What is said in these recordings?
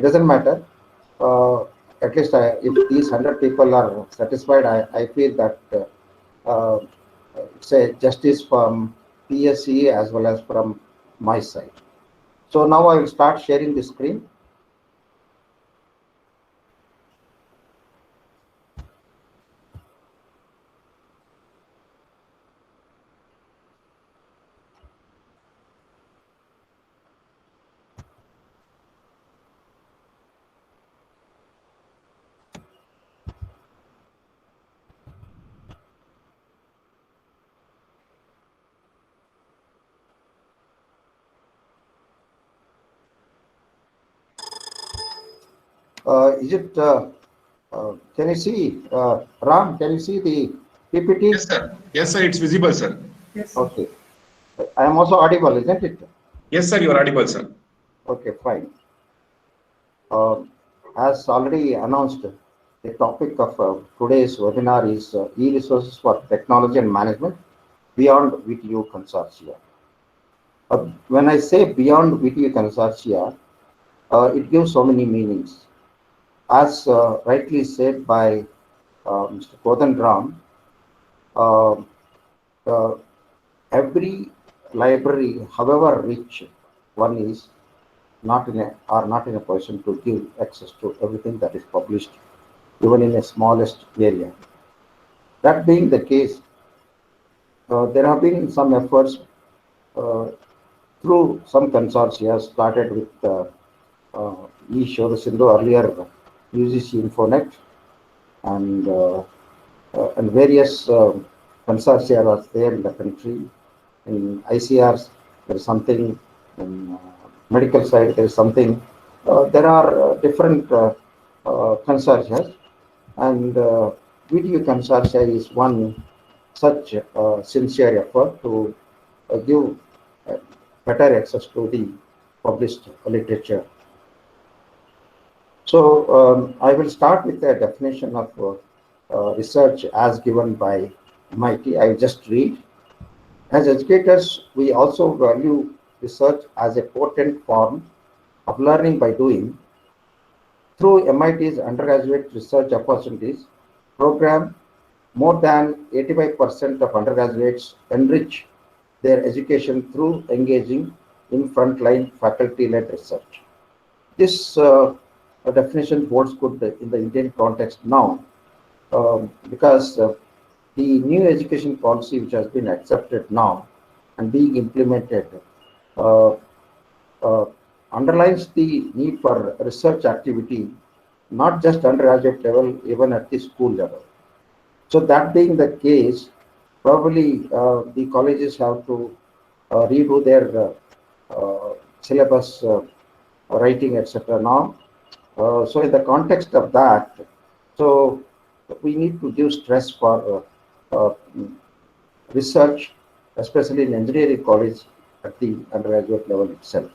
it doesn't matter. At least if these 100 people are satisfied, I feel that uh, it's a justice from PSC as well as from my side. So now I will start sharing the screen. Is it? Can you see, Ram? Can you see the PPT? Yes, sir. Yes, sir. It's visible, sir. Yes. Okay. I am also audible, isn't it? Yes, sir. You are audible, sir. Okay, fine. As already announced, the topic of today's webinar is e-resources for technology and management beyond VTU consortia. When I say beyond VTU consortia, it gives so many meanings. As rightly said by Mr. Kodan, uh, uh, every library, however rich one is, not in a position to give access to everything that is published, even in the smallest area. That being the case, there have been some efforts uh, through some consortia started with E. Shodasindhu, earlier UGC Infonet, and various consortia are there in the country. In ICRs, there is something. In medical side, there is something. There are different consortia, and VTU consortia is one such sincere effort to give better access to the published literature. So I will start with the definition of research as given by MIT. I will just read. As educators, we also value research as a potent form of learning by doing. Through MIT's undergraduate research opportunities program, more than 85% of undergraduates enrich their education through engaging in frontline faculty-led research. This definition holds good in the Indian context now, because the new education policy which has been accepted now and being implemented uh, uh, underlines the need for research activity, not just undergraduate level, even at the school level. So that being the case, probably the colleges have to redo their syllabus writing, etc. now. So in the context of that, so we need to give stress for research, especially in engineering college at the undergraduate level itself.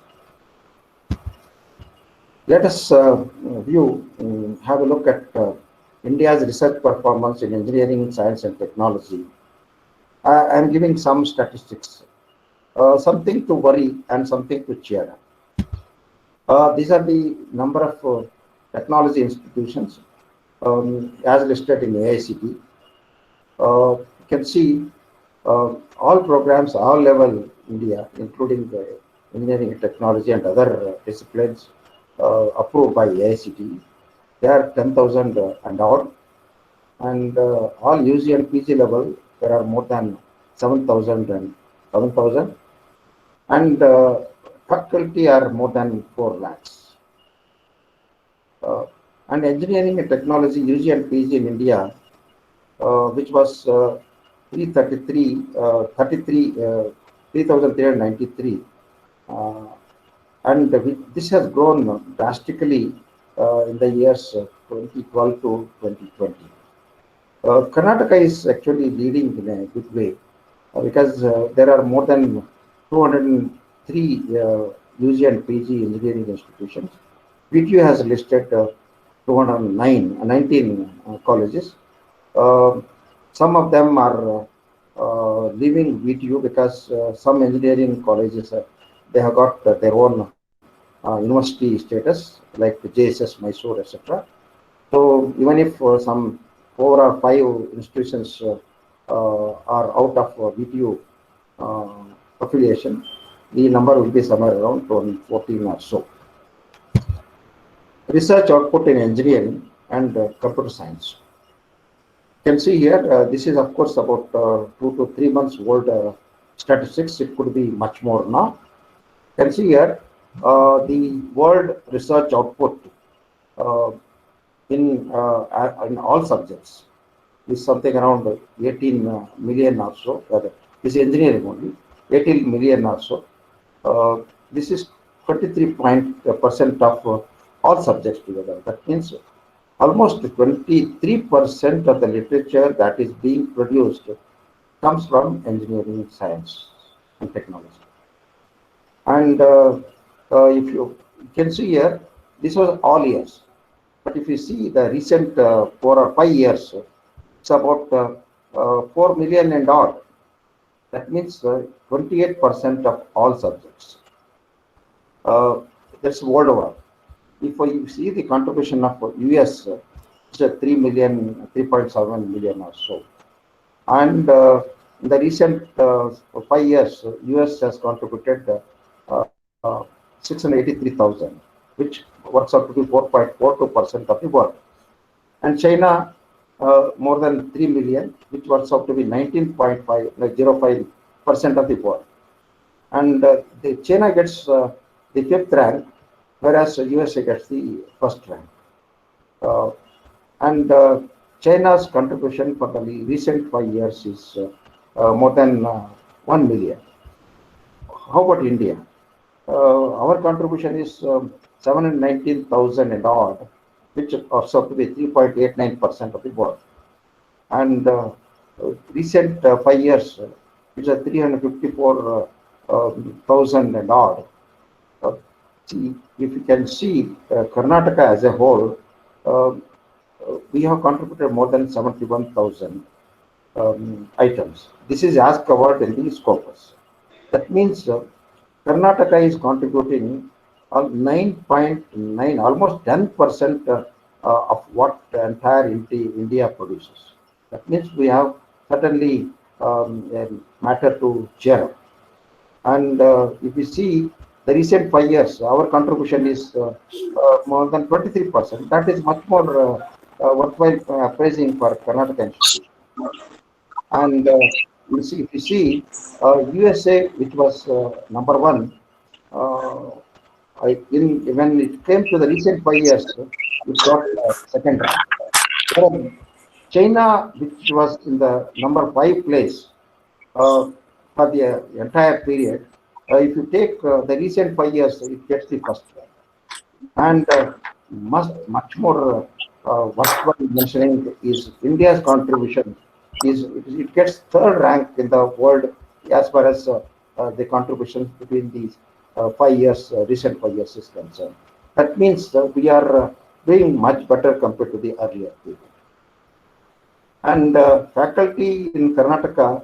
Let us have a look at India's research performance in engineering, science, and technology. I am giving some statistics, something to worry and something to cheer up. These are the number of technology institutions as listed in AICT. You can see all programs, all level India, including the engineering and technology and other disciplines approved by AICT. There are 10,000 and odd, and all UG and PG level, there are more than 7,000 and 7,000, and faculty are more than 4 lakhs. And engineering and technology, UG and PG in India, which was 3,393, and this has grown drastically in the years 2012 to 2020. Karnataka is actually leading in a good way because there are more than 203 UG and PG engineering institutions. VTU has listed 19 colleges. Some of them are leaving VTU because some engineering colleges they have got their own university status like JSS, Mysore, etc. So even if some 4 or 5 institutions are out of VTU affiliation, the number will be somewhere around 14 or so. Research output in engineering and computer science. You can see here, this is of course about 2 to 3 months old statistics. It could be much more now. You can see here the world research output uh, in all subjects is something around 18 million or so. Rather, this is engineering only, 18 million or so. This is 23% of all subjects together. That means almost 23% of the literature that is being produced comes from engineering, science, and technology. And if you can see here, this was all years. But if you see the recent 4 or 5 years, it's about 4 million and odd. That means 28% of all subjects. That's worldwide. If you see the contribution of US, it's a 3 million, 3.7 million or so. And in the recent 5 years, US has contributed 683,000, which works out to be 4.42% of the world. And China, more than 3 million, which works out to be 19.05% of the world. And China gets the 5th rank, whereas USA gets the 1st rank. And China's contribution for the recent 5 years is more than 1 million. How about India? Our contribution is 719,000 and odd, which works out to be 3.89% of the world. And recent 5 years, it's a 354,000 and odd. See, if you can see Karnataka as a whole, we have contributed more than 71,000 items. This is as covered in the scopus. That means Karnataka is contributing 9.9, almost 10% of what entire India produces. That means we have certainly a matter to cheer up. And if you see the recent 5 years, our contribution is more than 23%. That is much more worthwhile praising for Karnataka Institute. And if you see USA, which was number 1, when it came to the recent 5 years, it got 2nd rank. China, which was in the number 5 place for the entire period, if you take the recent 5 years, it gets the 1st rank. And much more worthwhile mentioning is India's contribution. It gets 3rd rank in the world as far as the contributions between these 5 years, recent 5 years is concerned. That means we are doing much better compared to the earlier period. And faculty in Karnataka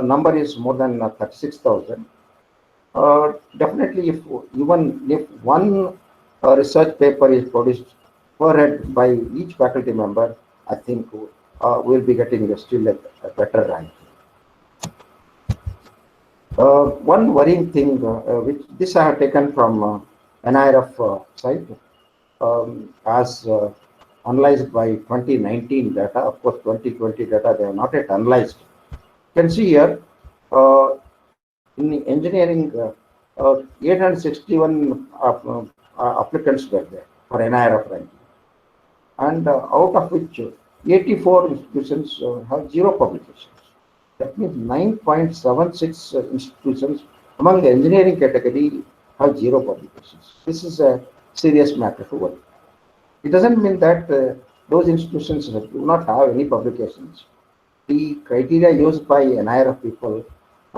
number is more than 36,000. Definitely, if one research paper is produced per head by each faculty member, I think we'll be getting still a better rank. One worrying thing, which this I have taken from N.A.L site, as analyzed by 2019 data. Of course, 2020 data they have not yet analyzed. You can see here in the engineering, 861 applicants were there for N.A.L ranking, and out of which 84 institutions have 0 publications. That means 9.76 institutions among the engineering category have 0 publications. This is a serious matter to worry. It doesn't mean that those institutions do not have any publications. The criteria used by N.A.L people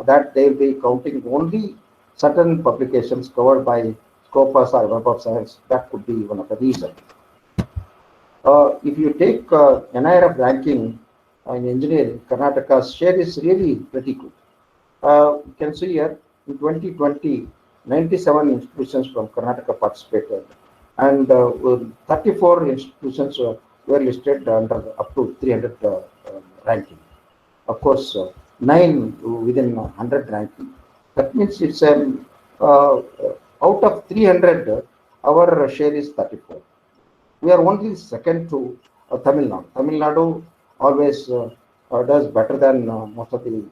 that they will be counting only certain publications covered by Scopus or Web of Science. That could be one of the reasons. If you take N.A.L ranking in engineering, Karnataka's share is really pretty good. You can see here in 2020, 97 institutions from Karnataka participated, and 34 institutions were listed under up to 300 ranking. Of course, 9 within 100 ranking. That means it's out of 300, our share is 34. We are only second to Tamil Nadu. Tamil Nadu always does better than most of the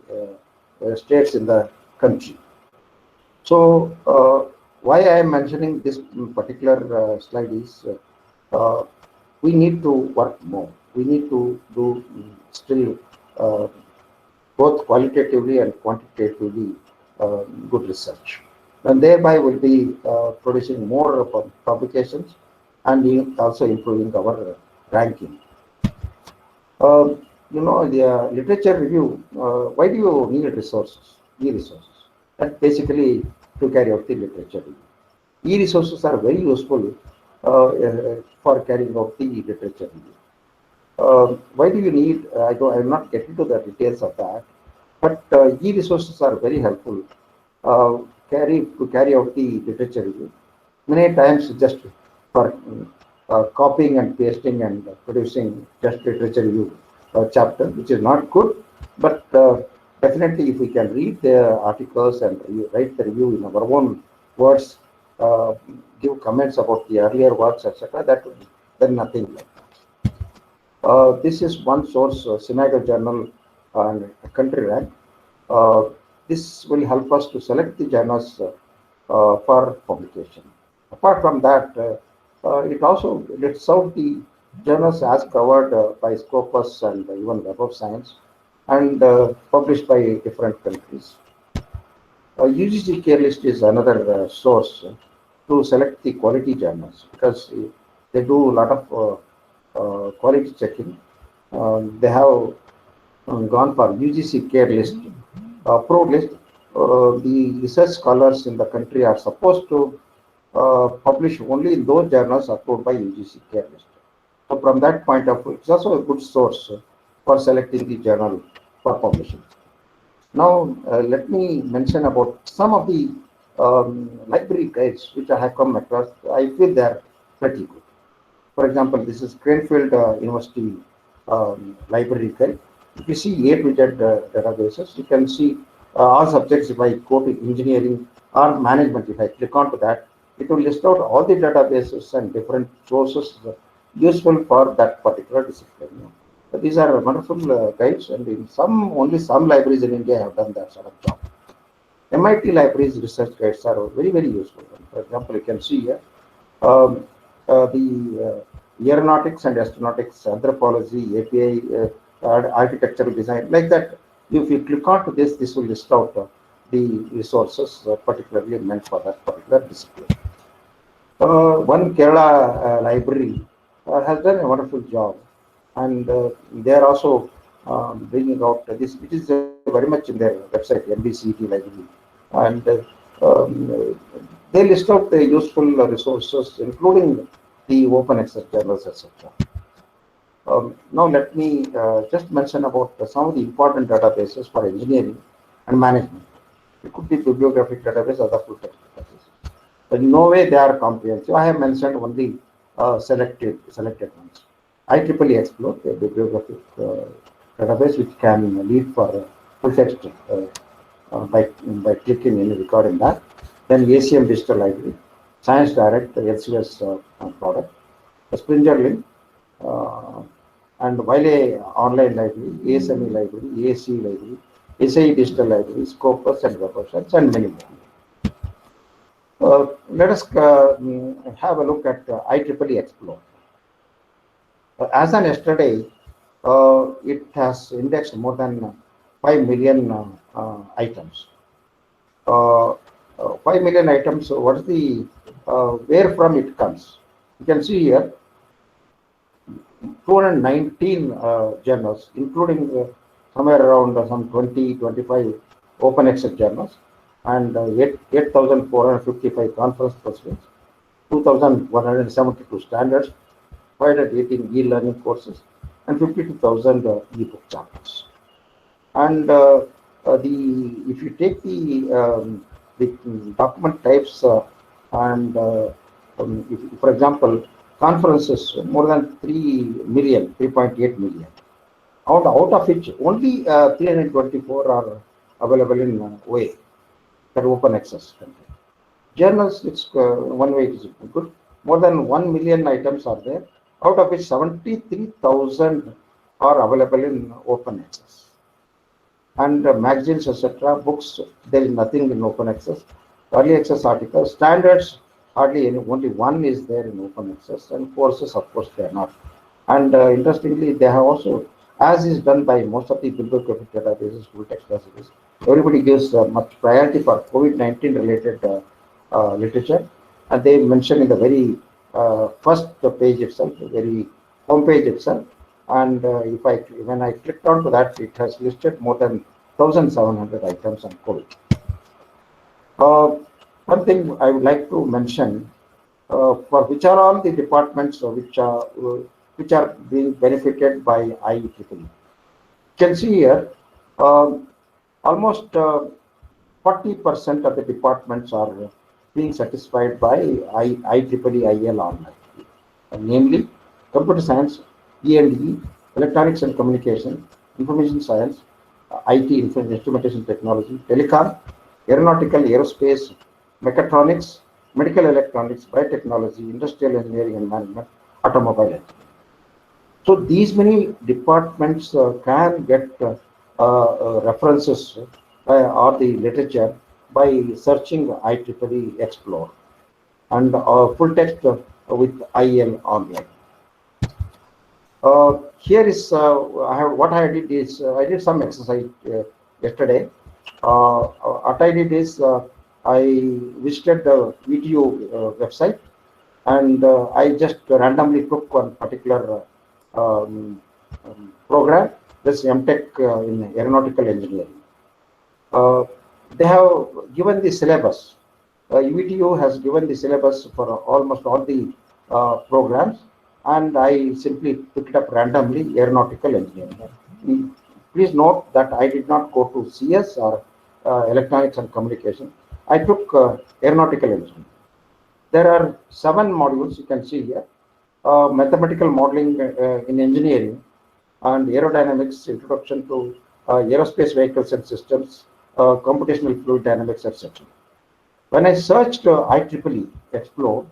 states in the country. So, why I am mentioning this particular slide is uh, we need to work more. We need to do still uh, both qualitatively and quantitatively good research. And thereby will be producing more publications and also improving our ranking. The literature review, why do you need resources, e-resources? That basically to carry out the literature review. E-resources are very useful for carrying out the literature review. Why do you need, I'm not getting to the details of that, but e-resources are very helpful to carry out the literature review. Many times just for copying and pasting and producing just literature review chapter, which is not good, but definitely if we can read the articles and write the review in our own words, give comments about the earlier works, etc., that would be then nothing like that. This is one source, Sinaga Journal and Country Rank. This will help us to select the journals for publication. Apart from that, it also lists out the journals as covered by Scopus and even Web of Science and published by different countries. UGC Care List is another source to select the quality journals because they do a lot of quality checking. They have gone for UGC Care List, Pro List. The research scholars in the country are supposed to publish only in those journals approved by UGC Care List. So from that point of view, it's also a good source for selecting the journal for publishing. Now, let me mention about some of the library guides which I have come across. I feel they are pretty good. For example, this is Cranfield University library guide. If you see A to Z databases, you can see all subjects. If I go to engineering or management, if I click onto that, it will list out all the databases and different sources useful for that particular discipline. So these are wonderful guides, and in only some libraries in India have done that sort of job. MIT libraries research guides are very, very useful. For example, you can see here the aeronautics and astronautics, anthropology, API, architectural design, like that. If you click onto this will list out the resources particularly meant for that particular discipline. One Kerala library has done a wonderful job, and they are also bringing out this, which is very much in their website, MBCT library, and they list out the useful resources, including the open access journals, etc. Now let me just mention about some of the important databases for engineering and management. It could be bibliographic database or the full text databases. But in no way they are comprehensive. I have mentioned only selected ones. IEEE Explore, a bibliographic database which can lead for full text by clicking in recording that. Then ACM Digital Library, Science Direct, the LCS product, the Springer Link, and Wiley Online Library, ASME Library, ASC Library, SAE Digital Library, Scopus and Web of Science, and many more. Let us have a look at IEEE Explore. As on yesterday, it has indexed more than 5 million items. 5 million items, what is the, where from it comes? You can see here, 219 journals, including somewhere around some 20-25 open access journals, and 8,455 conference proceedings, 2,172 standards, 518 e-learning courses, and 52,000 e-book chapters. And if you take the the document types and if, for example, conferences more than 3 million, 3.8 million. Out of which only 324 are available in OA, that open access content. Journals, it's one way it is good. More than 1 million items are there, out of which 73,000 are available in open access. And magazines, etc., books, there is nothing in open access. Early access articles, standards, hardly any, only one is there in open access, and courses, of course, they are not. And interestingly, they have also, as is done by most of the bibliographic databases, full text databases, everybody gives much priority for COVID-19 related literature, and they mention in the very first page itself, the very home page itself. And when I clicked onto that, it has listed more than 1,700 items on COVID. One thing I would like to mention, for which are all the departments which are being benefited by IEEE. You can see here, almost 40% of the departments are being satisfied by IEEE IL online, namely computer science, E&E, electronics and communication, information science, IT, instrumentation technology, telecom, aeronautical, aerospace, mechatronics, medical electronics, biotechnology, industrial engineering and management, automobile engineering. So these many departments can get references or the literature by searching IEEE Explore and full text with IL online. Here is what I did is I did some exercise yesterday. What I did is I visited the VTU website, and I just randomly took one particular program, this MTech in aeronautical engineering. They have given the syllabus. VTU has given the syllabus for almost all the programs, and I simply picked up randomly aeronautical engineering. Please note that I did not go to CS or electronics and communication. I took aeronautical engineering. There are 7 modules you can see here. Mathematical modeling in engineering, and aerodynamics, introduction to aerospace vehicles and systems, computational fluid dynamics, etc. When I searched IEEE Explore,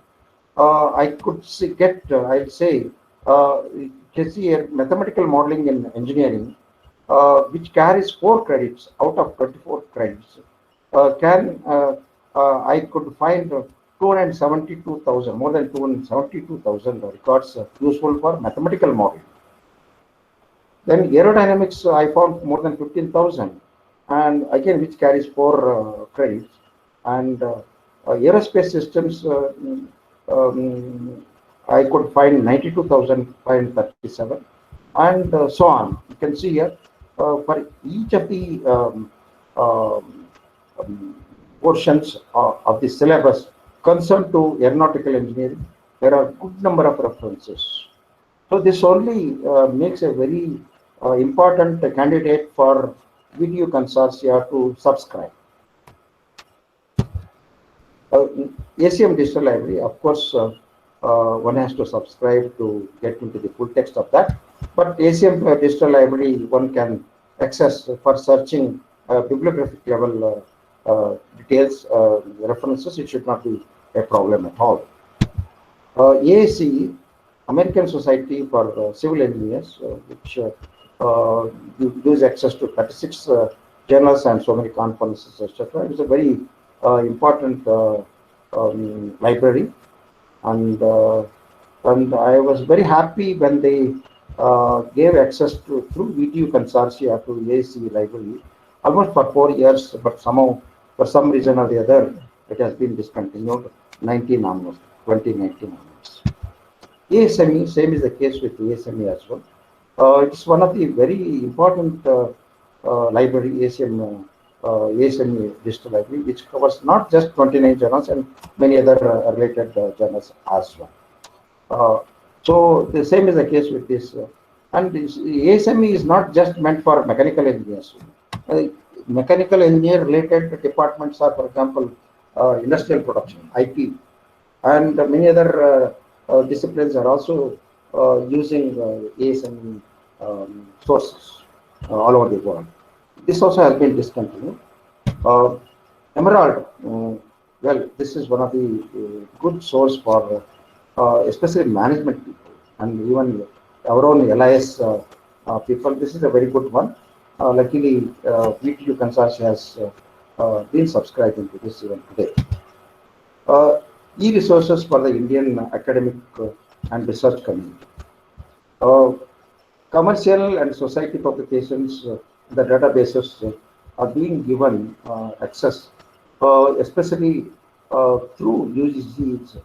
I could I'd say, you can see here, mathematical modeling in engineering, which carries 4 credits out of 24 credits. I could find 272,000, more than 272,000 records useful for mathematical modeling. Then aerodynamics, I found more than 15,000, and again, which carries 4 credits. And aerospace systems, I could find 92,537, and so on. You can see here, for each of the portions of the syllabus concerned to aeronautical engineering, there are good number of references. So this only makes a very important candidate for VTU Consortia to subscribe. ACM Digital Library, of course, one has to subscribe to get into the full text of that. But ACM Digital Library, one can access for searching bibliographic level details, references. It should not be a problem at all. ASCE, American Society for Civil Engineers, which gives access to 36 journals and so many conferences, etc. It is a very important library, and I was very happy when they gave access to through VTU Consortia to ASCE library almost for 4 years, but somehow for some reason or the other it has been discontinued 2019 onwards. ASME, same is the case with ASME as well. It's one of the very important library, ASME Digital Library, which covers not just 29 journals and many other related journals as well. So the same is the case with this. And this ASME is not just meant for mechanical engineers. mechanical engineer related departments are, for example, industrial production, IP, and many other disciplines are also using ASME sources all over the world. This also has been discontinued. Uh, Emerald, well, this is one of the good source for especially management people and even our own LIS people. This is a very good one. Luckily, VTU Consortium has been subscribing to this even today. Uh, E-resources for the Indian academic and research community. Uh, Commercial and society publications, the databases are being given access, especially through UGC's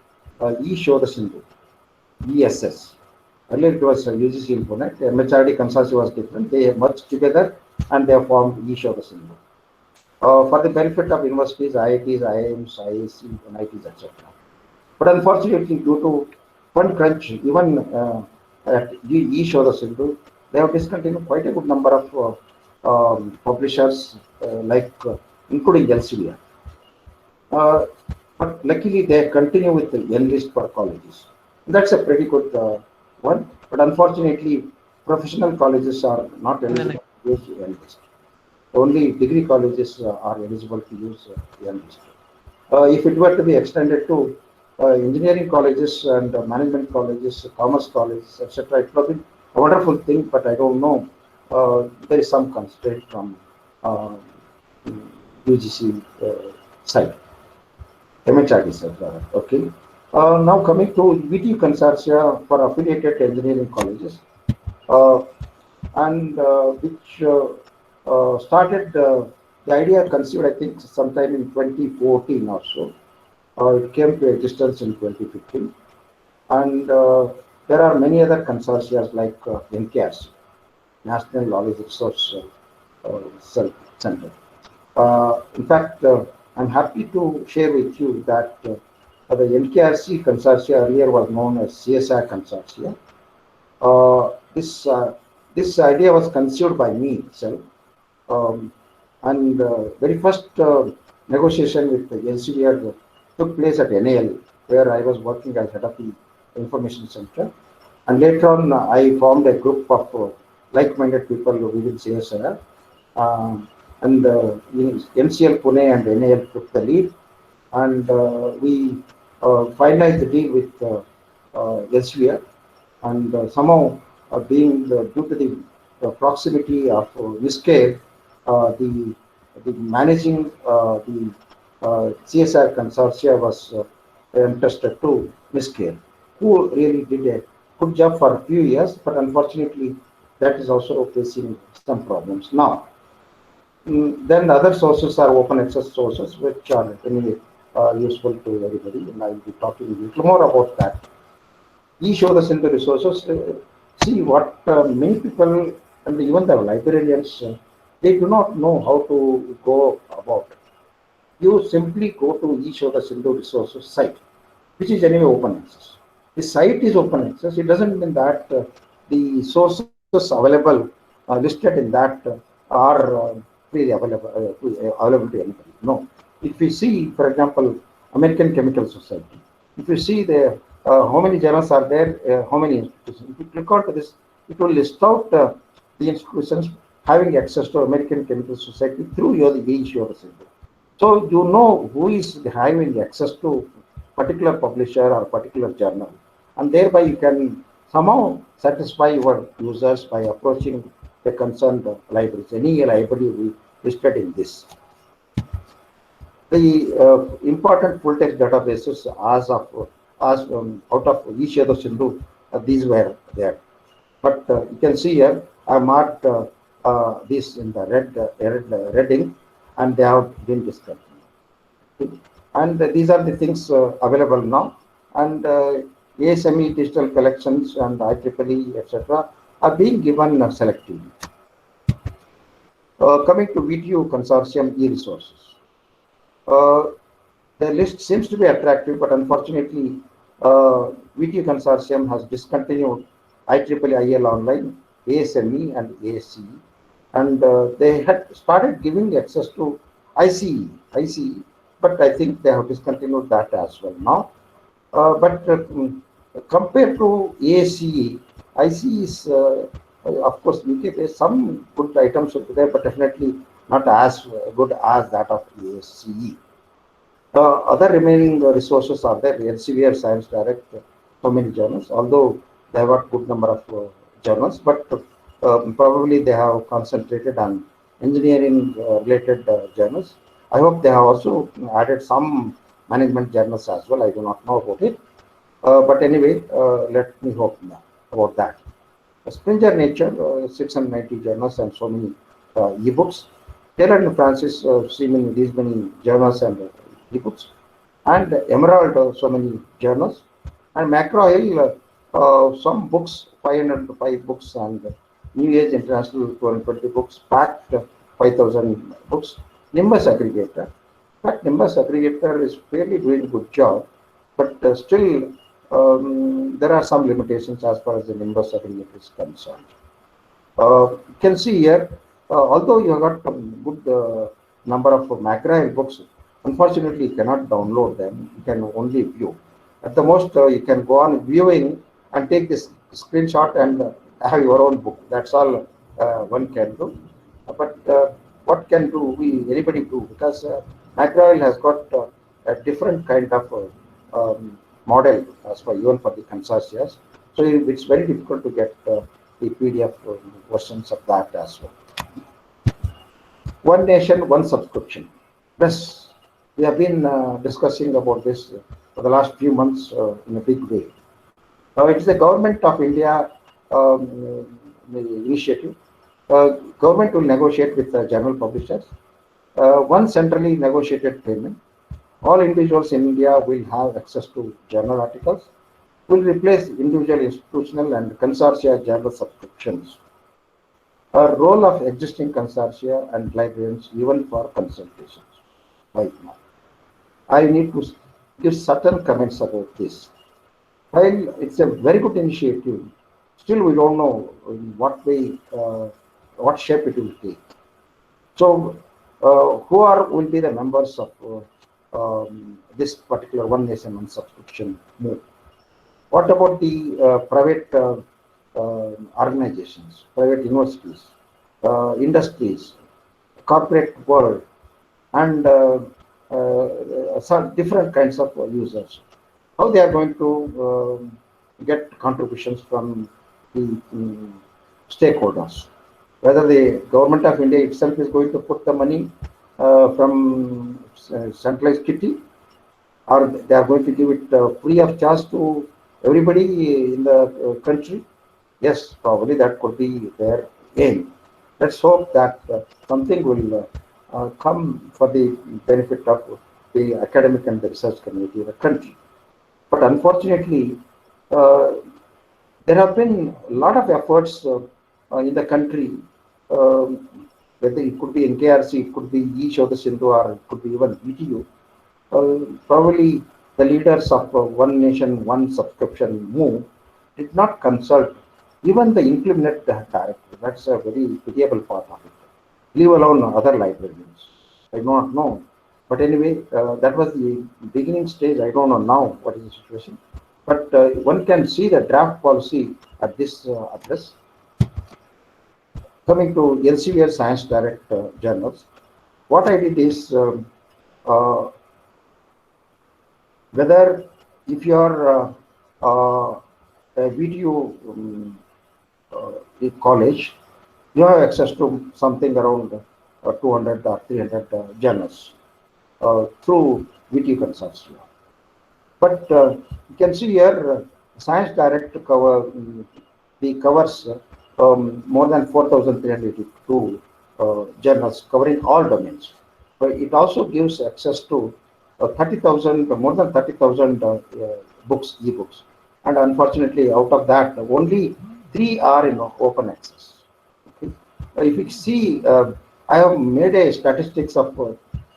e-show the Sindhu, ESS. Earlier it was UGC Infonet, MHRD consortium was different. They have merged together and they have formed e-show the Sindhu. For the benefit of universities, IITs, IIMs, IIC, NITs, etc. But unfortunately, due to fund crunch, even at e-show the Sindhu, they have discontinued quite a good number of publishers, including Elsevier. But luckily, they continue with the N.list for colleges. That's a pretty good one. But unfortunately, professional colleges are not eligible to use N.list. Only degree colleges are eligible to use N.list. If it were to be extended to engineering colleges and management colleges, commerce colleges, etc., it would have been a wonderful thing, but I don't know. There is some constraint from UGC side, MHRD side, rather. Okay. Now coming to VTU Consortia for affiliated engineering colleges, and which started, the idea conceived, I think, sometime in 2014 or so. It came to existence in 2015. And there are many other consortia like NKRC, National Knowledge Resource Center. In fact, I'm happy to share with you that the NKRC consortia earlier was known as CSR consortia. This idea was conceived by me itself. And very first negotiation with the Elsevier took place at N.A.L, where I was working as head of the information center. And later on, I formed a group of like-minded people within CSR. And NCL Pune and N.A.L took the lead. And we finalized the deal with Elsevier. And somehow, being due to the proximity of NISCARE, the managing the CSR consortia was entrusted to NISCARE, who really did a good job for a few years, but unfortunately that is also facing some problems now. Then other sources are open access sources, which are anyway useful to everybody, and I will be talking a little more about that. E-show the Sindhu resources. See what many people and even the librarians, they do not know how to go about it. You simply go to e-show the Sindhu resources site, which is anyway open access. The site is open access. It doesn't mean that the sources available listed in that are freely available to anybody. No. If we see, for example, American Chemical Society, if you see the how many journals are there, how many institutions. If you click on to this, it will list out the institutions having access to American Chemical Society through your e-show the Sindhu. So you know who is having access to particular publisher or particular journal, and thereby you can somehow satisfy your users by approaching the concerned libraries. Any library will be listed in this. The important full text databases out of each other Sindhu, these were there. But you can see here, I marked this in the red ink, and they have been discontinued. And these are the things available now. And ASME digital collections and IEEE, etc., are being given selectively. Coming to VTU Consortium e-resources. The list seems to be attractive, but unfortunately, VTU Consortium has discontinued IEEE IL Online, ASME, and ASCE. and they had started giving access to ICE, but I think they have discontinued that as well now. But compared to ACE, ICE is, of course, UK based. Some good items will be there, but definitely not as good as that of ACE. Other remaining resources are there. Elsevier, Science Direct, so many journals, although they have got good number of journals, but probably they have concentrated on engineering related journals. I hope they have also added some management journals as well. I do not know about it. But anyway, let me hope about that. Springer Nature, 690 journals and so many ebooks. Taylor and Francis, these many journals and ebooks. And Emerald, so many journals. And McGraw-Hill, some books, 505 books, and New Age International 220 books, packed 5,000 books. Nimbus Aggregator. In fact, Nimbus Aggregator is fairly doing a good job, but still there are some limitations as far as the Nimbus Aggregator is concerned. You can see here, although you have got a good number of McGraw-Hill books, unfortunately you cannot download them. You can only view. At the most, you can go on viewing and take this screenshot and have your own book. That's all one can do. But what can do anybody do? Because McGraw-Hill has got a different kind of model as for even for the consortia. So it's very difficult to get the PDF versions of that as well. One nation, one subscription. Yes, we have been discussing about this for the last few months in a big way. It is the government of India initiative. Government will negotiate with the journal publishers. One centrally negotiated payment. All individuals in India will have access to journal articles. Will replace individual institutional and consortia journal subscriptions. A role of existing consortia and librarians even for consultations right now. I need to give certain comments about this. While it's a very good initiative, still we don't know in what way, what shape it will take. So, will be the members of this particular one nation, one subscription move? What about the private organizations, private universities, industries, corporate world, and some different kinds of users? How they are going to get contributions from the stakeholders? Whether the government of India itself is going to put the money from centralized kitty, or they are going to give it free of charge to everybody in the country? Yes, probably that could be their aim. Let's hope that something will come for the benefit of the academic and the research community of the country. But unfortunately, there have been a lot of efforts in the country, whether it could be NKRC, it could be Ishoda Sindhu, or it could be even VTU. Probably the leaders of One Nation, One Subscription move did not consult even the implement director. That's a very pitiable part of it. Leave alone other librarians. I do not know. But anyway, that was the beginning stage. I don't know now what is the situation. But one can see the draft policy at this address. Coming to Elsevier Science Direct journals, what I did is whether if you are a VTU college, you have access to something around 200 or 300 journals through VTU Consortium. But you can see here, Science Direct covers more than 4,382 journals covering all domains. It also gives access to 30,000, more than 30,000 books, ebooks. And unfortunately, out of that, only 3 are in open access. Okay. If you see, I have made a statistics of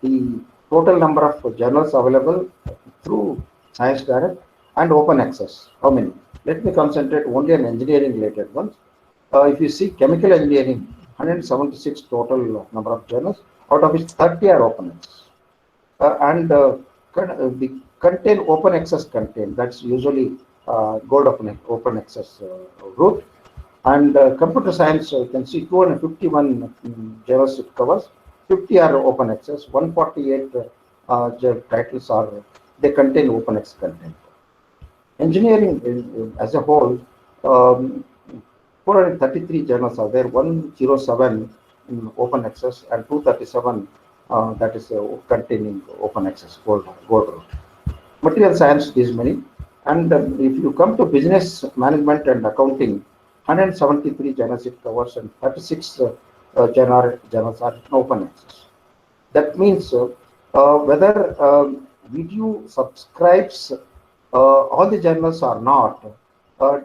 the total number of journals available through Science Direct and open access. How many? Let me concentrate only on engineering related ones. If you see chemical engineering, 176 total number of journals, out of which 30 are open access. And the contain open access content, that's usually gold open access route. And computer science, you can see 251 journals it covers, 50 are open access, 148 titles are, they contain open access content. Engineering as a whole, um, 433 journals are there, 107 in open access and 237 that is containing open access gold route. Material science, these many. And if you come to business management and accounting, 173 journals it covers and 36 journals are in open access. That means whether VTU subscribes all the journals or not,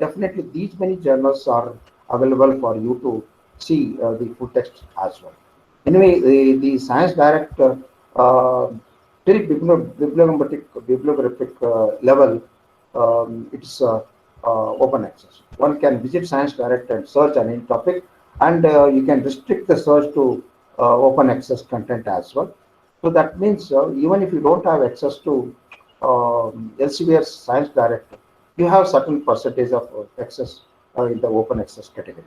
definitely these many journals are available for you to see the full text as well. Anyway, the science director till bibliographic level, it's open access. One can visit science direct and search on any topic, and you can restrict the search to open access content as well. So that means even if you don't have access to LCVS Science Direct, you have certain percentage of access in the open access category.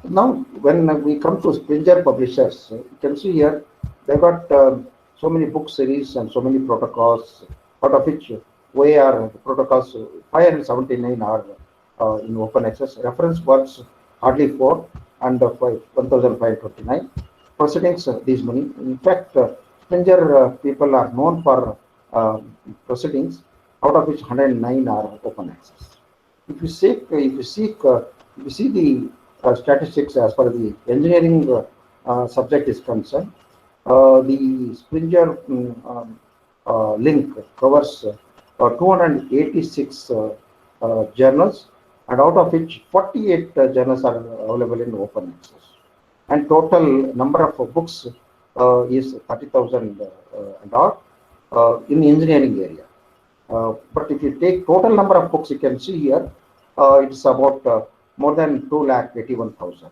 Now, when we come to Springer publishers, you can see here they got so many book series and so many protocols, out of which OAR protocols 579 are in open access. Reference works hardly 4 and 1529. Proceedings, these many. In fact, Springer people are known for proceedings, out of which 109 are open access. If you seek, if you see the statistics as far as the engineering subject is concerned, the Springer link covers 286 journals, and out of which 48 journals are available in open access. And total number of books is 30,000 and odd in engineering area. But if you take total number of books, you can see here it's about more than 281,000,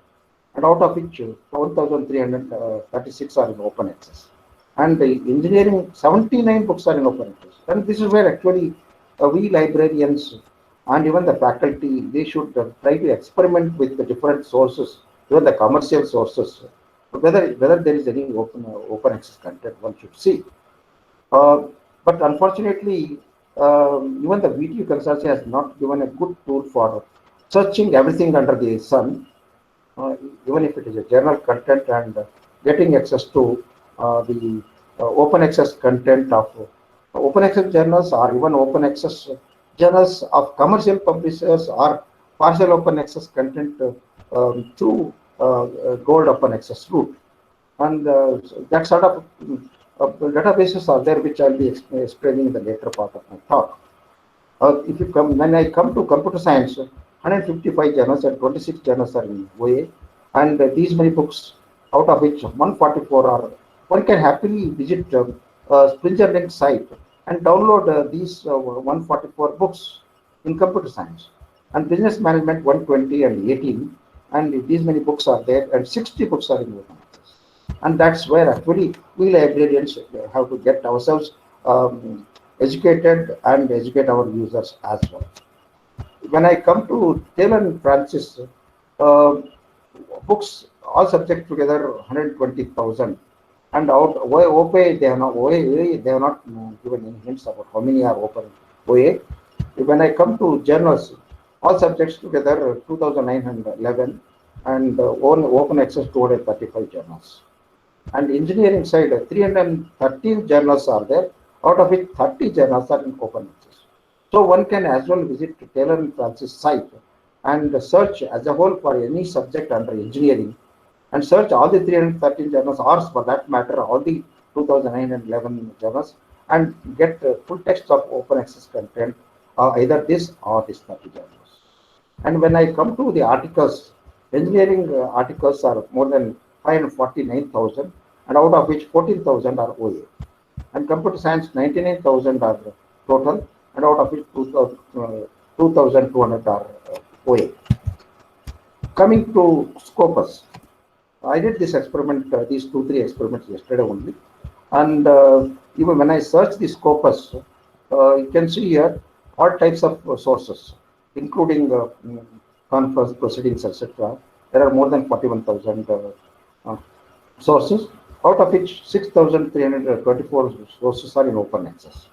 and out of which 1,336 are in open access. And the engineering 79 books are in open access. And this is where actually we librarians and even the faculty, they should try to experiment with the different sources, even the commercial sources, whether there is any open access content one should see. But unfortunately, even the VTU consortium has not given a good tool for searching everything under the sun, even if it is a journal content, and getting access to the open access content of open access journals, or even open access journals of commercial publishers, or partial open access content through gold open access route. And that sort of databases are there, which I'll be explaining in the later part of my talk. If you come, when I come to computer science, 155 journals and 26 journals are in OA, and these many books, out of which 144 are, one can happily visit Springer link site and download these 144 books in computer science, and business management 120 and 18, and these many books are there, and 60 books are in open access. And that's where actually we librarians have to get ourselves educated and educate our users as well. When I come to Taylor and Francis, books, all subjects together 120,000, and out OPA they have not given any hints about how many are open OA. When I come to journals, all subjects together 2,911, and open access 235 journals. And engineering side 313 journals are there, out of which 30 journals are in open access. So one can as well visit Taylor and Francis site and search as a whole for any subject under engineering, and search all the 313 journals, or for that matter all the 2,911 journals, and get full text of open access content, either this or this 30 journals. And when I come to the articles, engineering articles are more than 549,000, and out of which 14,000 are OA. And computer science 99,000 are total, and out of which 2,200 are OA. Coming to Scopus, I did this experiment, these 2, 3 experiments yesterday only. And even when I search the Scopus, you can see here all types of sources, including conference proceedings, etc. There are more than 41,000 uh, sources, out of which 6,324 sources are in open access.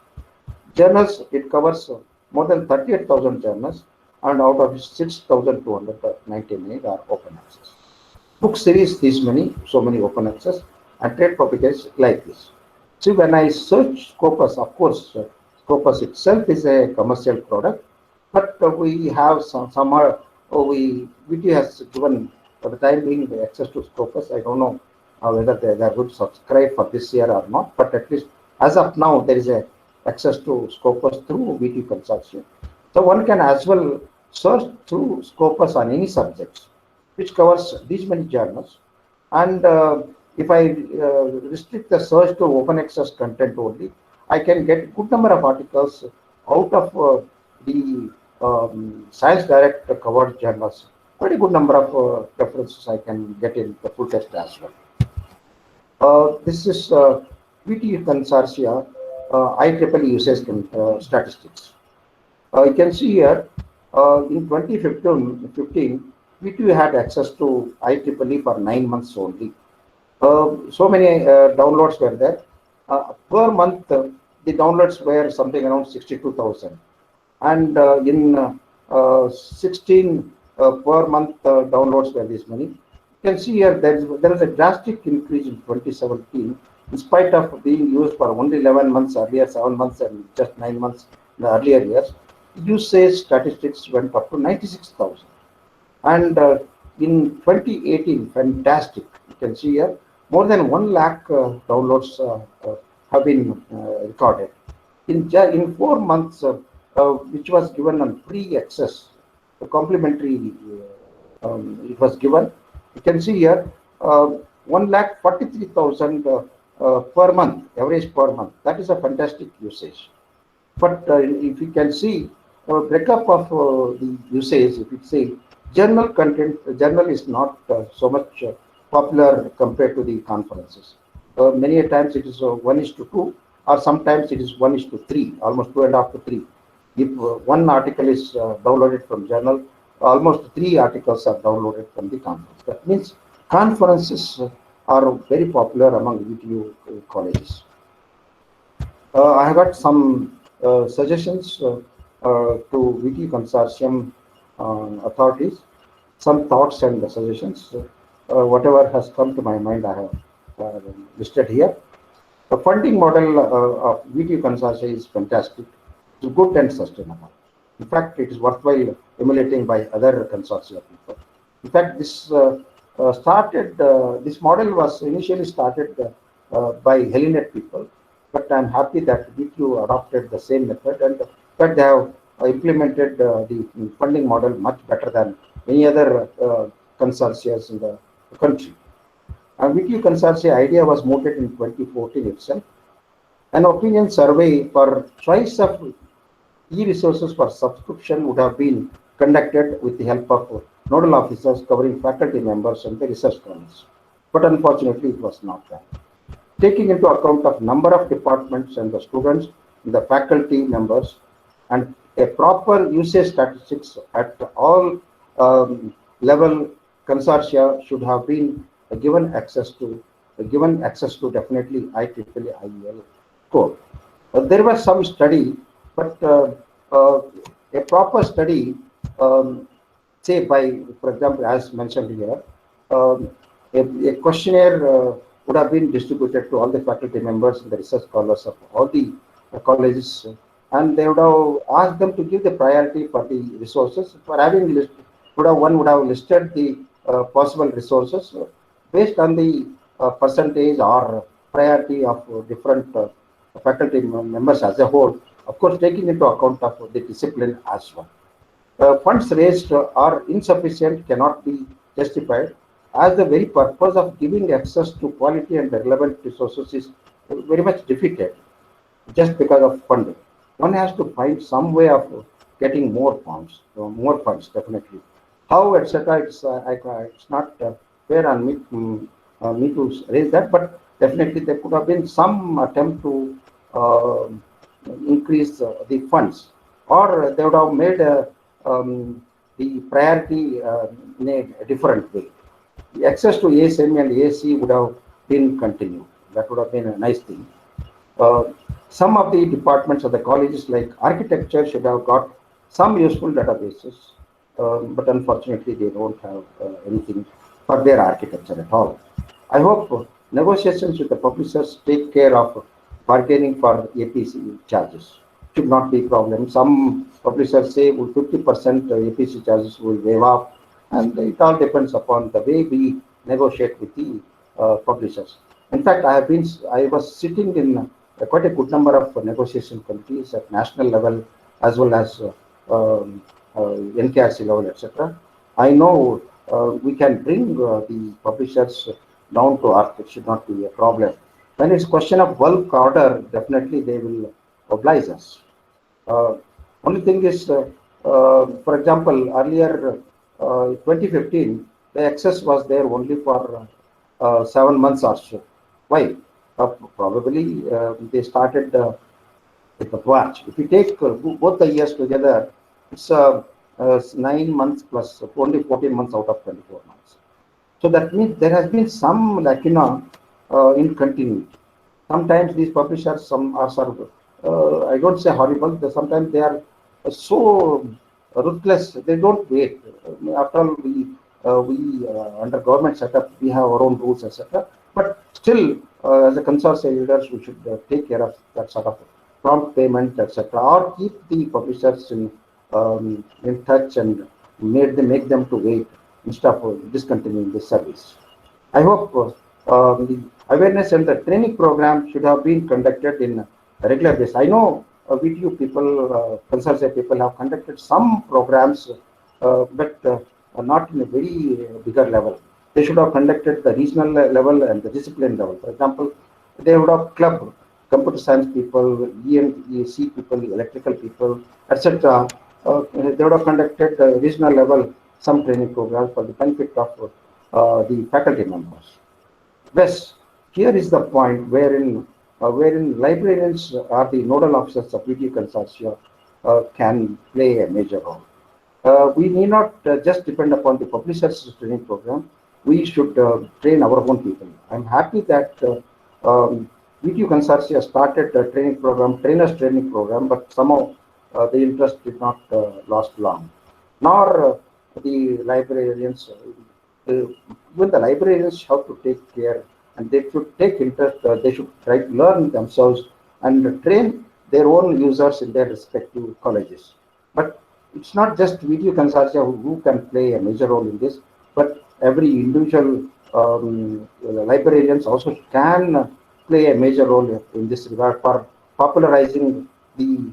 Journals, it covers more than 38,000 journals, and out of which 6,299 are open access. Book series, this many, so many open access, and trade publications like this. See, when I search Scopus, of course, Scopus itself is a commercial product, but we have VTU has given for the time being the access to Scopus. I don't know whether they are going to subscribe for this year or not, but at least as of now, there is a access to Scopus through VTU Consortium. So one can as well search through Scopus on any subjects, which covers these many journals. And if I restrict the search to open access content only, I can get good number of articles out of the Science Direct covered journals. Pretty good number of references I can get in the full text as well. This is VTU Consortia IEEE usage statistics. You can see here in 2015, VTU had access to IEEE for 9 months only. So many downloads were there. Per month, the downloads were something around 62,000. And in 16 per month downloads were this many. You can see here there is a drastic increase in 2017 in spite of being used for only 11 months earlier, 7 months, and just 9 months in the earlier years. Usage statistics went up to 96,000. And in 2018, fantastic. You can see here more than 1 lakh downloads have been recorded. In 4 months, which was given on free access, the complimentary it was given. You can see here 1,43,000 per month, average per month. That is a fantastic usage. But if you can see breakup of the usage, if you say journal content, journal is not so much popular compared to the conferences. Many a times it is 1:2, or sometimes it is 1:3, almost 2.5 to 3. If one article is downloaded from journal, almost 3 articles are downloaded from the conference. That means conferences are very popular among VTU colleges. I have got some suggestions to VTU Consortium authorities, some thoughts and suggestions. Whatever has come to my mind, I have listed here. The funding model of VTU Consortium is fantastic. It's good and sustainable. In fact, it is worthwhile emulating by other consortia people. In fact, this this model was initially started by Helinet people, but I'm happy that VTU adopted the same method, and that they have implemented the funding model much better than any other consortia in the country. And VTU Consortia idea was mooted in 2014 itself. An opinion survey for choice of e-resources for subscription would have been conducted with the help of nodal officers covering faculty members and the research scholars. But unfortunately, it was not done. Taking into account of number of departments and the students, the faculty members, and a proper usage statistics at all level, consortia should have been given access to definitely IEEE IEL code. There was some study, but a proper study, say by, for example, as mentioned here, a questionnaire would have been distributed to all the faculty members and the research scholars of all the colleges, and they would have asked them to give the priority for the resources. For having list, one would have listed the possible resources based on the percentage or priority of different faculty members as a whole, of course taking into account of the discipline as well. Funds raised are insufficient, cannot be justified, as the very purpose of giving access to quality and relevant resources is very much defeated just because of funding. One has to find some way of getting more funds definitely. How, etc. It's not fair on me to raise that, but definitely there could have been some attempt to uh, increase the funds, or they would have made the priority in a different way. The access to ASM and AC would have been continued. That would have been a nice thing. Uh, some of the departments of the colleges, like architecture, should have got some useful databases, but unfortunately, they don't have anything for their architecture at all. I hope negotiations with the publishers take care of bargaining for APC charges. Should not be a problem. Some publishers say 50% APC charges will waive off, and it all depends upon the way we negotiate with the publishers. In fact, I was sitting in quite a good number of negotiation committees at national level as well as NKRC level, etc. I know we can bring the publishers down to earth. It should not be a problem. When it's question of bulk order, definitely they will oblige us. Uh, Only thing is, for example, earlier 2015, the access was there only for 7 months or so. Why? Probably they started with the watch. If you take both the years together, it's 9 months plus only 14 months out of 24 months. So that means there has been some lacuna in continuity. Sometimes these publishers, some are sort of, I don't say horrible, sometimes they are so ruthless, they don't wait. After all, under government setup, we have our own rules, etc. But still, as a consortium leaders, we should take care of that sort of prompt payment, etc., or keep the publishers in touch and make them to wait instead of discontinuing the service. I hope the awareness and the training program should have been conducted in a regular basis. I know VTU people, consortium people have conducted some programs, but not in a very bigger level. They should have conducted the regional level and the discipline level. For example, they would have clubbed computer science people, EC people, electrical people, etc. They would have conducted regional level some training programs for the benefit of the faculty members. Thus, here is the point wherein librarians are the nodal officers of VTU consortia can play a major role. We need not just depend upon the publishers' training program. We should train our own people. I'm happy that VTU consortia started a training program, trainers training program, but somehow the interest did not last long. Nor the librarians, even the librarians have to take care and they should take interest, they should try to learn themselves and train their own users in their respective colleges. But it's not just VTU consortia who can play a major role in this, but every individual librarians also can play a major role in this regard for popularizing the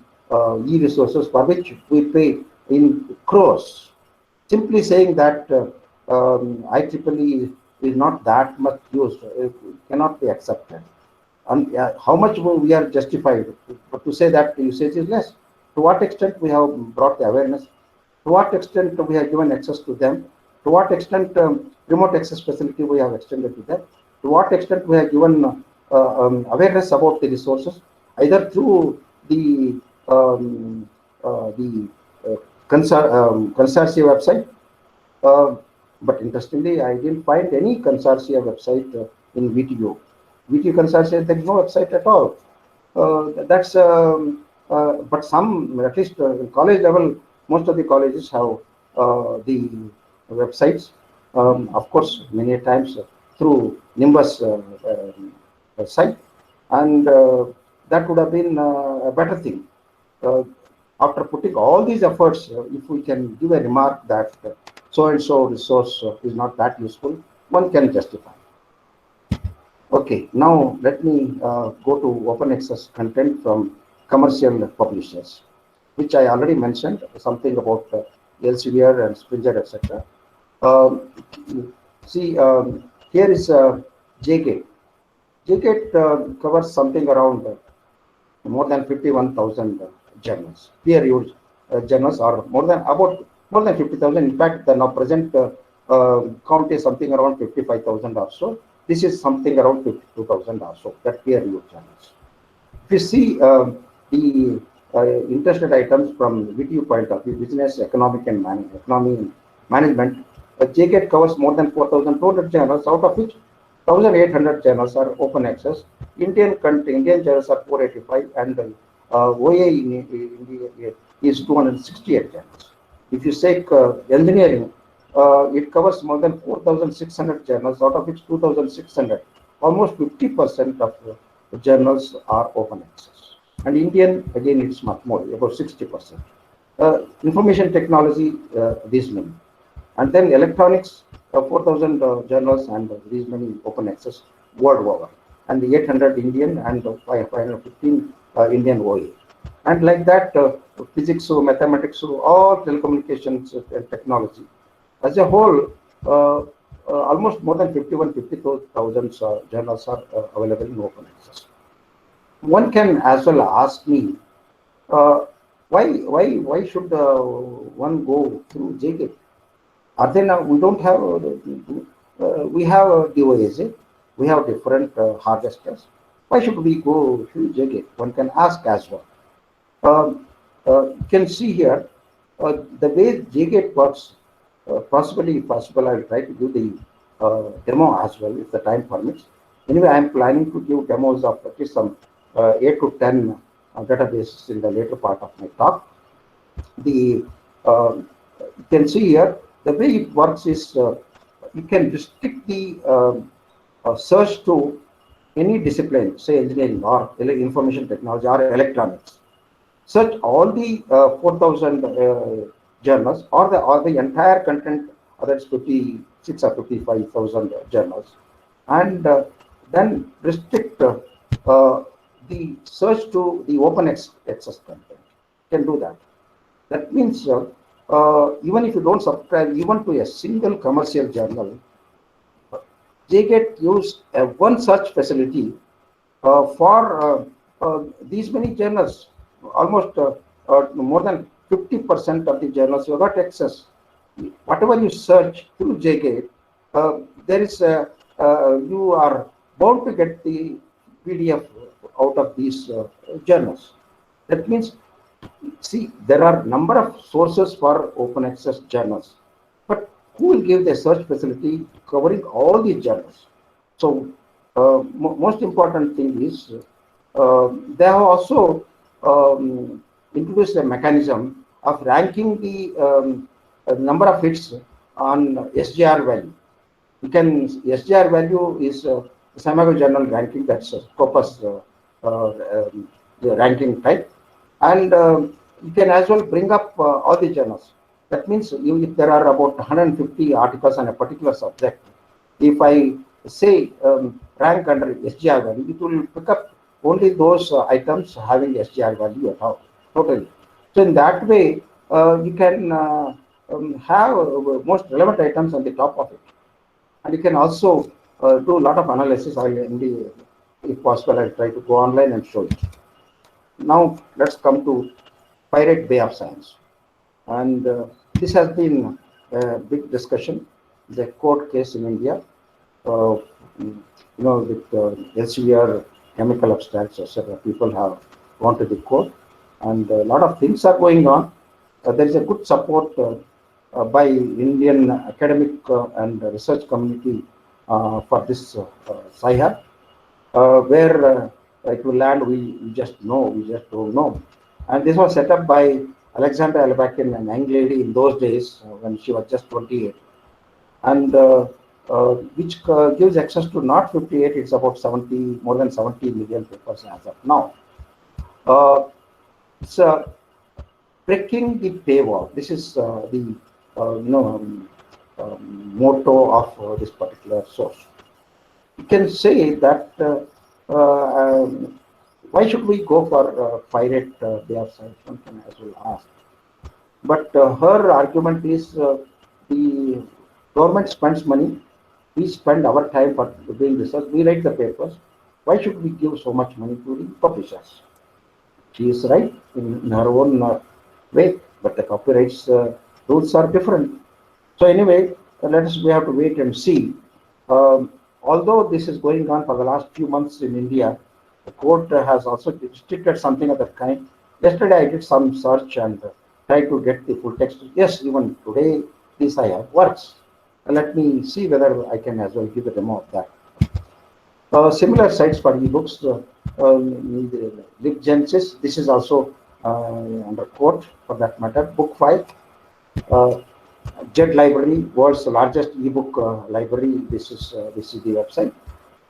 e-resources for which we pay in crores. Simply saying that IEEE is not that much used, it cannot be accepted. And how much we are justified to say that the usage is less? To what extent we have brought the awareness? To what extent we have given access to them? To what extent remote access facility we have extended to them? To what extent we have given awareness about the resources, either through the consortia website. But interestingly, I didn't find any consortia website in VTU. VTU consortia, there is no website at all. But some, at least college level, most of the colleges have the websites. Of course, many times through Nimbus site, and that would have been a better thing. After putting all these efforts, if we can give a remark that so and so resource is not that useful, one can justify. Okay, now let me go to open access content from commercial publishers, which I already mentioned, something about Elsevier and Springer, etc. See, here is JGate. JGate covers something around more than 51,000 peer-reviewed journals, or more than 50,000. In fact, the now present count is something around 55,000 or so. This is something around 52,000 or so, that peer-reviewed journals. If you see the interested items from VTU point of view, business, economic and economy and management, JGate covers more than 4,200 journals, out of which 1,800 journals are open access. Indian journals are 485, and OA in India is 268 journals. If you take engineering, it covers more than 4,600 journals, out of which 2,600, almost 50% of journals are open access. And Indian, again, it's much more, about 60%. Information technology, these many. And then electronics, 4,000 journals and these many open access world over. And the 800 Indian and 515 Indian OA. And like that, physics, mathematics, all telecommunications and technology. As a whole, almost more than 52,000 journals are available in open access. One can as well ask me, why should one go through JGate? Are they now? We don't have. We have DOAs. We have different harvesters. Why should we go through JGate? One can ask as well. You can see here the way JGate works. Possibly, if possible, I'll try to do the demo as well if the time permits. Anyway, I'm planning to give demos of at least some 8 to 10 databases in the later part of my talk. You can see here the way it works is you can restrict the search to any discipline, say engineering or information technology or electronics. Search all the 4,000 journals or the entire content, that's 56 or 55,000 journals, and then restrict the search to the open access content. You can do that. That means even if you don't subscribe even to a single commercial journal, JGate use one such facility for these many journals. Almost more than 50% of the journals you got access. Whatever you search through JGate, there is you are bound to get the PDF out of these journals. That means, see, there are number of sources for open access journals, but who will give the search facility covering all these journals? So, most important thing is they have also introduced a mechanism of ranking the number of hits on SGR value. You can SGR value is Samago Journal ranking, that's Scopus the ranking type, and you can as well bring up all the journals. That means if there are about 150 articles on a particular subject, if I say rank under SGR value, it will pick up only those items having SGR value at all, totally. So in that way, you can have most relevant items on the top of it. And you can also do a lot of analysis. If possible, I'll try to go online and show it. Now, let's come to Pirate Bay of Science. And this has been a big discussion, the court case in India, with LCVR chemical abstracts, etc. People have gone to the court, and a lot of things are going on. There is a good support by Indian academic and research community for this SIHA, where it will land, we just don't know. And this was set up by Alexandra Albakin, an young lady in those days when she was just 28, and which gives access to not 58, it's about 70, more than 70 million papers as of now. It's breaking the paywall. This is the motto of this particular source. You can say that why should we go for Pirate Bay of Science? One can as well ask. But her argument is the government spends money, we spend our time for doing research, we write the papers. Why should we give so much money to the publishers? She is right in her own way, but the copyrights rules are different. So anyway, we have to wait and see. Although this is going on for the last few months in India, the court has also restricted something of that kind. Yesterday I did some search and tried to get the full text. Yes, even today this I have works. Let me see whether I can as well give a demo of that. Similar sites for ebooks, LibGenesis. This is also under quote for that matter. Book 5, JED Library, world's largest ebook library. This is the website.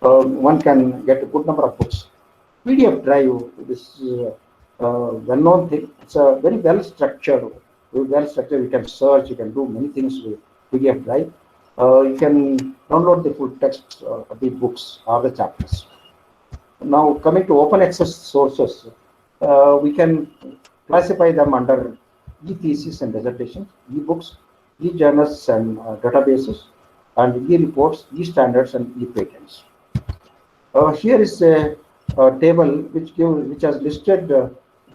One can get a good number of books. PDF drive. This is a well-known thing. It's a very well structured. You can search. You can do many things with PDF drive. You can download the full text of the books or the chapters. Now, coming to open access sources, we can classify them under e-thesis and dissertations, e-books, e-journals and databases, and e-reports, e-standards, and e-patents. Here is a table which has listed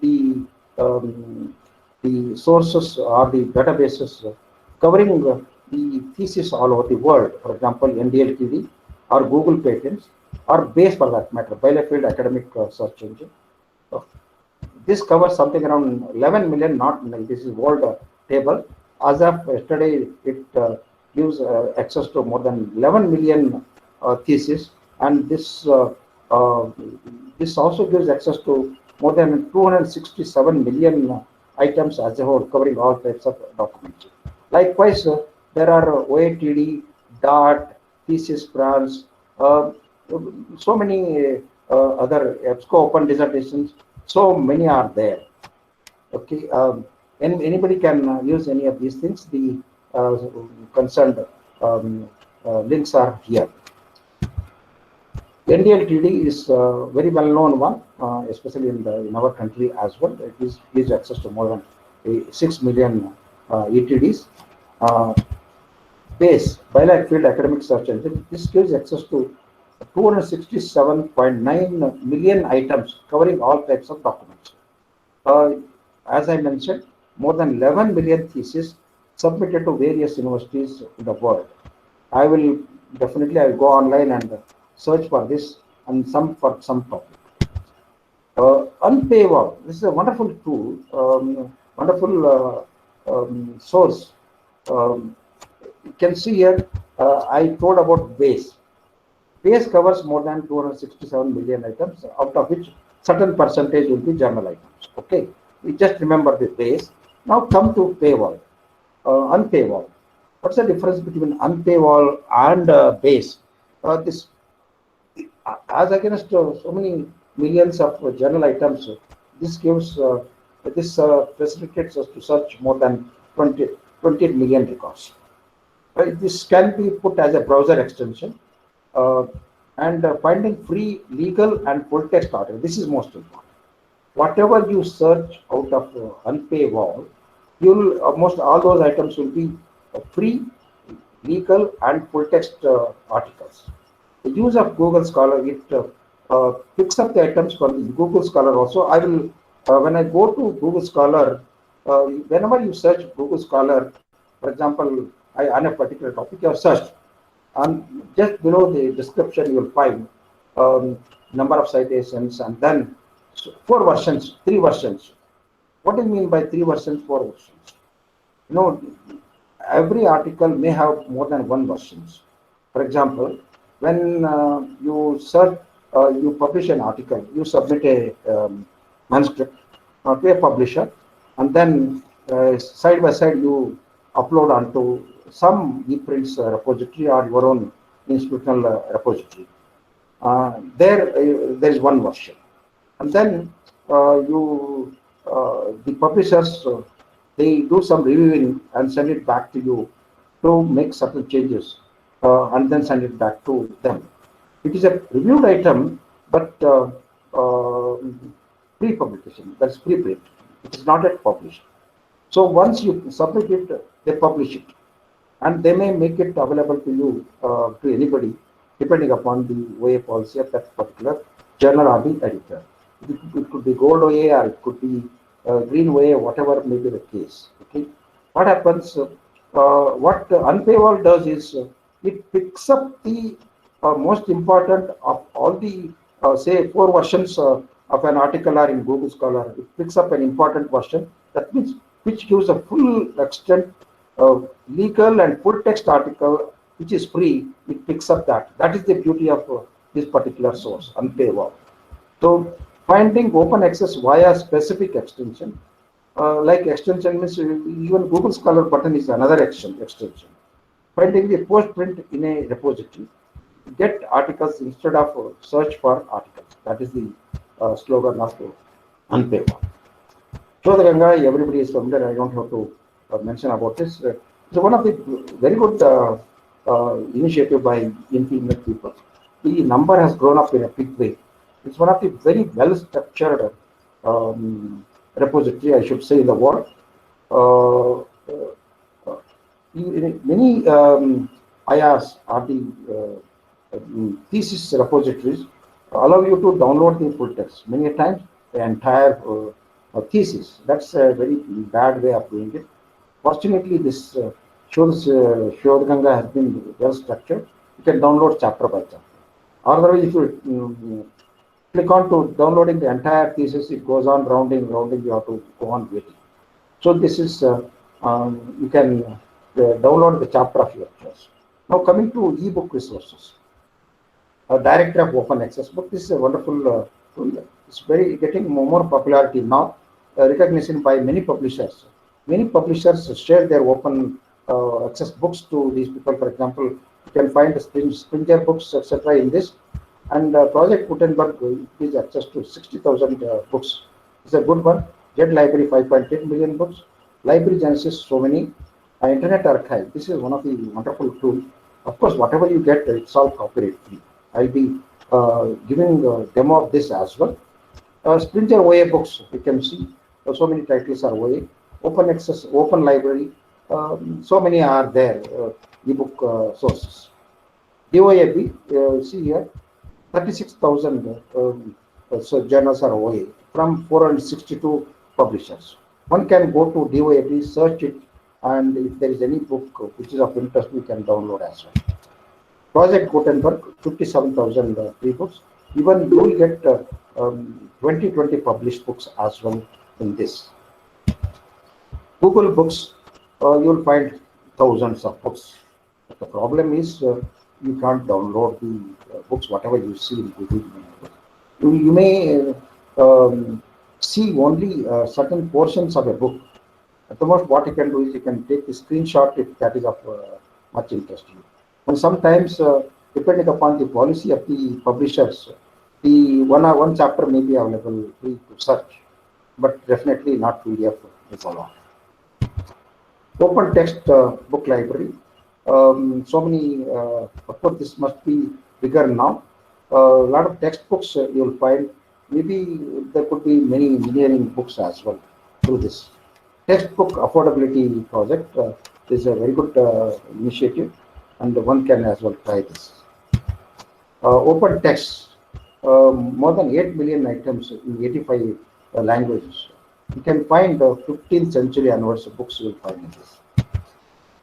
the sources or the databases covering the thesis all over the world. For example, N.A.L or Google Patents or BASE for that matter, Bielefeld Academic Search Engine. This covers something around 11 million, this is world table. As of yesterday, it gives access to more than 11 million theses, and this also gives access to more than 267 million items as a whole, covering all types of documents. Likewise, there are OATD, DART, thesis brands, so many other EBSCO open dissertations, so many are there. Okay, and anybody can use any of these things. The concerned links are here. NDLTD is a very well-known one, especially in our country as well. It gives access to more than 6 million ETDs. BASE, Bielefeld Academic Search Engine, this gives access to 267.9 million items covering all types of documents. As I mentioned, more than 11 million theses submitted to various universities in the world. I will go online and search for this and for some topic. Unpaywall, this is a wonderful tool, wonderful source. You can see here, I told about BASE. BASE covers more than 267 million items, out of which certain percentage will be journal items. Okay, we just remember the BASE. Now come to paywall, unpaywall. What's the difference between unpaywall and BASE? This, as against so many millions of journal items, this gives facilitates us to search more than 20 million records. This can be put as a browser extension, and finding free legal and full text article. This is most important. Whatever you search out of unpaywall, you'll almost all those items will be free, legal, and full text articles. The use of Google Scholar, it picks up the items from Google Scholar also. I will when I go to Google Scholar, whenever you search Google Scholar, for example, on a particular topic, you have searched, and just below the description you will find number of citations, and then 4 versions, 3 versions. What do you mean by 3 versions, 4 versions? You know, every article may have more than 1 versions. For example, when you search, you publish an article, you submit a manuscript to a publisher, and then side by side you upload onto some ePrints repository or your own institutional repository. There is 1 version, and then the publishers they do some reviewing and send it back to you to make certain changes, and then send it back to them. It is a reviewed item, but pre-publication, that's pre-print. It is not yet published. So once you submit it, they publish it, and they may make it available to you, to anybody, depending upon the OA policy of that particular journal or the editor. It could be gold OA or it could be green OA, whatever may be the case. Okay, what happens What Unpaywall does is it picks up the most important of all the say four versions of an article are in Google Scholar. It picks up an important version that means which gives a full extent legal and full text article which is free. It picks up that. That is the beauty of this particular source, Unpaywall. So finding open access via specific extension, like extension means even Google Scholar button is another extension. Finding the post print in a repository, get articles instead of search for articles. That is the slogan of Unpaywall. So the Ganga, everybody is familiar. I don't have to mention about this. It's one of the very good initiative by influential people. The number has grown up in a big way. It's one of the very well structured repository, I should say, in the world. Uh, Many IRs are the thesis repositories allow you to download the full text. Many times the entire thesis. That's a very bad way of doing it. Fortunately, this Shodhganga has been well structured. You can download chapter by chapter. Otherwise, if you click on to downloading the entire thesis, it goes on rounding. You have to go on waiting. So this is you can download the chapter of your choice. Now coming to ebook resources, Director of Open Access book. This is a wonderful tool. It's very getting more popularity now, recognition by many publishers. Many publishers share their open access books to these people. For example, you can find Springer books, etc. in this. And Project Gutenberg gives access to 60,000 books. It's a good one. Jet Library 5.8 million books. Library Genesis, so many. Internet Archive. This is one of the wonderful tools. Of course, whatever you get, it's all copyright free. I'll be giving a demo of this as well. Springer OA books, you can see so many titles are OA. Open access, open library, so many are there, ebook sources. DOAB, see here, 36,000 so journals are OA from 462 publishers. One can go to DOAB, search it, and if there is any book which is of interest, we can download as well. Project Gutenberg, 57,000 free books. Even you will get 2020 published books as well in this. Google Books, you will find thousands of books. But the problem is you can't download the books, whatever you see in Google. You may see only certain portions of a book. At the most, what you can do is you can take a screenshot if that is of much interest to you. And sometimes, depending upon the policy of the publishers, the one chapter may be available free to search, but definitely not PDF is allowed. Open text book library. So many, of course, this must be bigger now. A lot of textbooks you will find. Maybe there could be many engineering books as well through this. Textbook affordability project is a very good initiative, and one can as well try this. Open text, more than 8 million items in 85 languages. You can find 15th century onwards books you will find in this.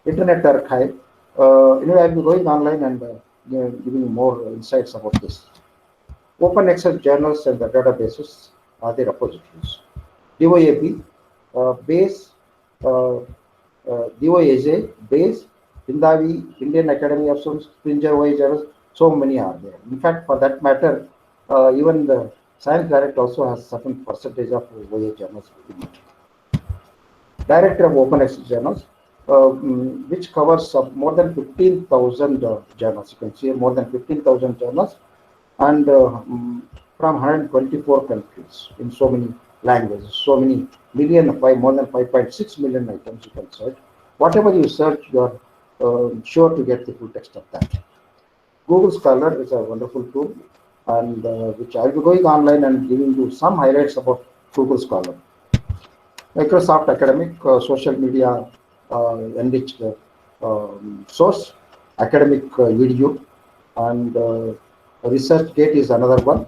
Internet Archive. Anyway, I'll be going online and giving more insights about this. Open access journals and the databases are the repositories. DOAB, base, DOAJ, base, Hindavi, Indian Academy of Science, Springer OA journals, so many are there. In fact, for that matter, even the Science Direct also has certain percentage of OA journals in it. Director of Open Access Journals, which covers more than 15,000 journals. You can see more than 15,000 journals, and from 124 countries in so many languages, so many million, more than 5.6 million items you can search. Whatever you search, you are sure to get the full text of that. Google Scholar is a wonderful tool, and which I'll be going online and giving you some highlights about Google Scholar. Microsoft Academic, social media enriched source, academic video, and ResearchGate is another one.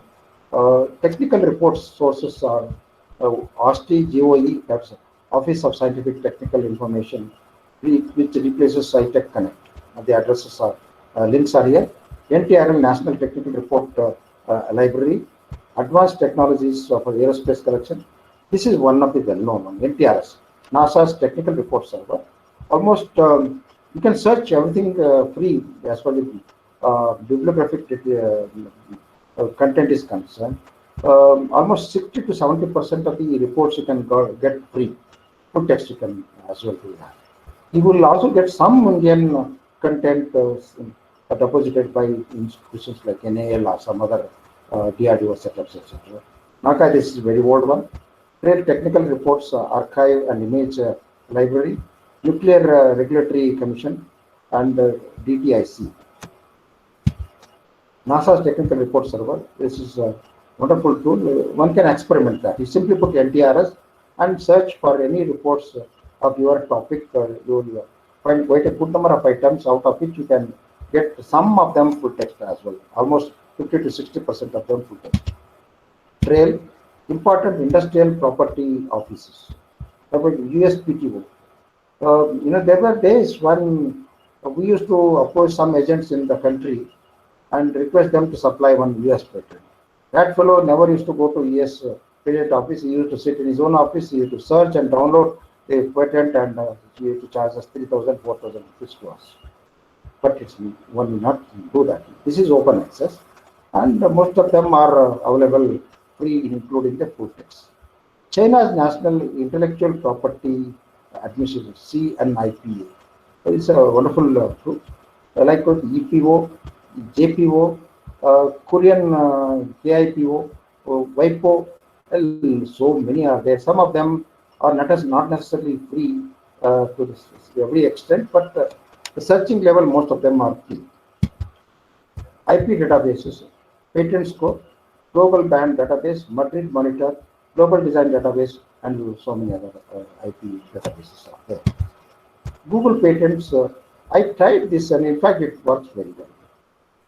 Technical reports sources are OSTI, GOE, that's Office of Scientific Technical Information, which replaces SciTech Connect. The addresses are links are here. NTRL National Technical Report Library, Advanced Technologies for Aerospace Collection. This is one of the well-known one. NTRS, NASA's Technical Report Server. Almost you can search everything free as far as bibliographic content is concerned. Almost 60 to 70% of the reports you can get free. Full text you can as well do that. You will also get some Indian content deposited by institutions like N.A.L or some other DRDO setups, etc. NACA, this is a very old one. Trade Technical Reports Archive and Image Library, Nuclear Regulatory Commission, and DTIC. NASA's Technical Report Server. This is a wonderful tool. One can experiment that. You simply put NTRS and search for any reports of your topic. You will find quite a good number of items, out of which you can get some of them full text as well. Almost 50 to 60% of them full text. Trail, important industrial property offices. USPTO. There were days when we used to approach some agents in the country and request them to supply one US patent. That fellow never used to go to US patent office. He used to sit in his own office. He used to search and download the patent, and he used to charge us 3,000, 4,000 rupees to us. But it's one will not do that. This is open access, and most of them are available free, including the full text. China's National Intellectual Property Administration, CNIPA. It's a wonderful tool. Like with EPO, JPO, Korean KIPO, WIPO, so many are there. Some of them are not necessarily free to every extent, but the searching level, most of them are free. IP databases, Patent Score, Global Band Database, Madrid Monitor, Global Design Database, and so many other IP databases are there. Google Patents, I tried this, and in fact it works very well.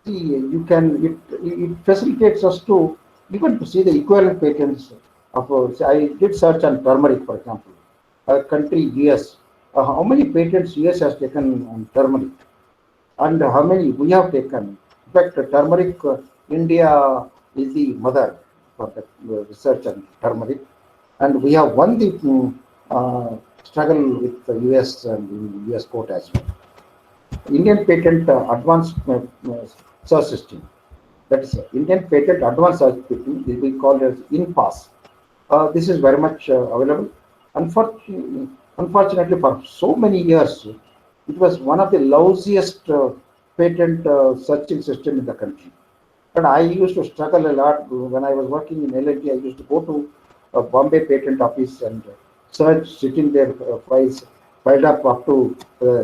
See, you can, it facilitates us to even to see the equivalent patents of, I did search on turmeric, for example, country US. How many patents US has taken on turmeric, and how many we have taken. In fact, turmeric, India is the mother for the research on turmeric, and we have won the struggle with the US and US court as well. Indian Patent Advanced Search System. That is Indian Patent Advanced Search System. We call it as INPASS. This is very much available. Unfortunately, for so many years, it was one of the lousiest patent searching system in the country. But I used to struggle a lot when I was working in L&T. I used to go to a Bombay Patent Office and search, sitting there, files piled up to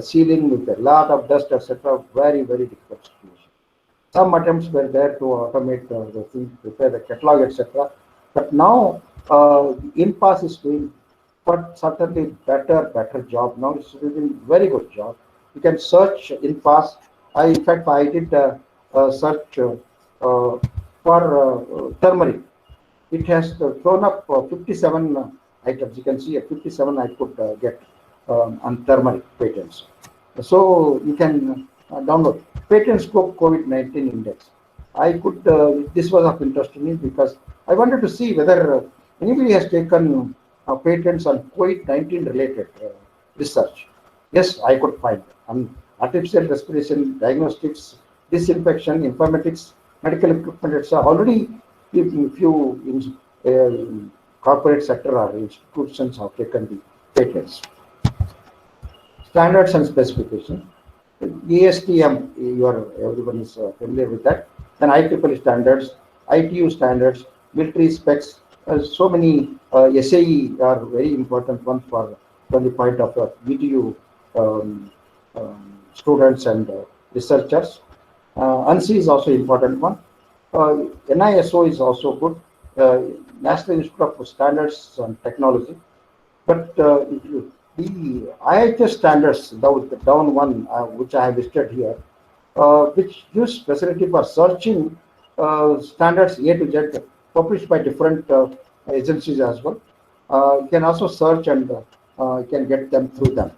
ceiling with a lot of dust, etc. Very, very difficult situation. Some attempts were there to automate the thing, prepare the catalog, etc. But now INPASS is doing but certainly better job. Now it's doing very good job. You can search INPASS. In fact, I did search for turmeric. It has thrown up 57 items. You can see 57 I could get on turmeric patents. So you can download Patent Scope COVID-19 Index. I could. This was of interest to me because I wanted to see whether anybody has taken patents on COVID-19 related research. Yes, I could find on artificial respiration, diagnostics, disinfection, informatics, medical equipment, etc. Already, few corporate sector or institutions have taken the patents. Standards and specifications. ASTM, everyone is familiar with that. Then IEEE standards, ITU standards, military specs. So many SAE are very important one from the point of VTU students and researchers. ANSI is also important one. NISO is also good. National Institute of Standards and Technology. But the IHS standards, the down one, which I have listed here, which gives facility for searching standards A to Z published by different agencies as well. You can also search and you can get them through them.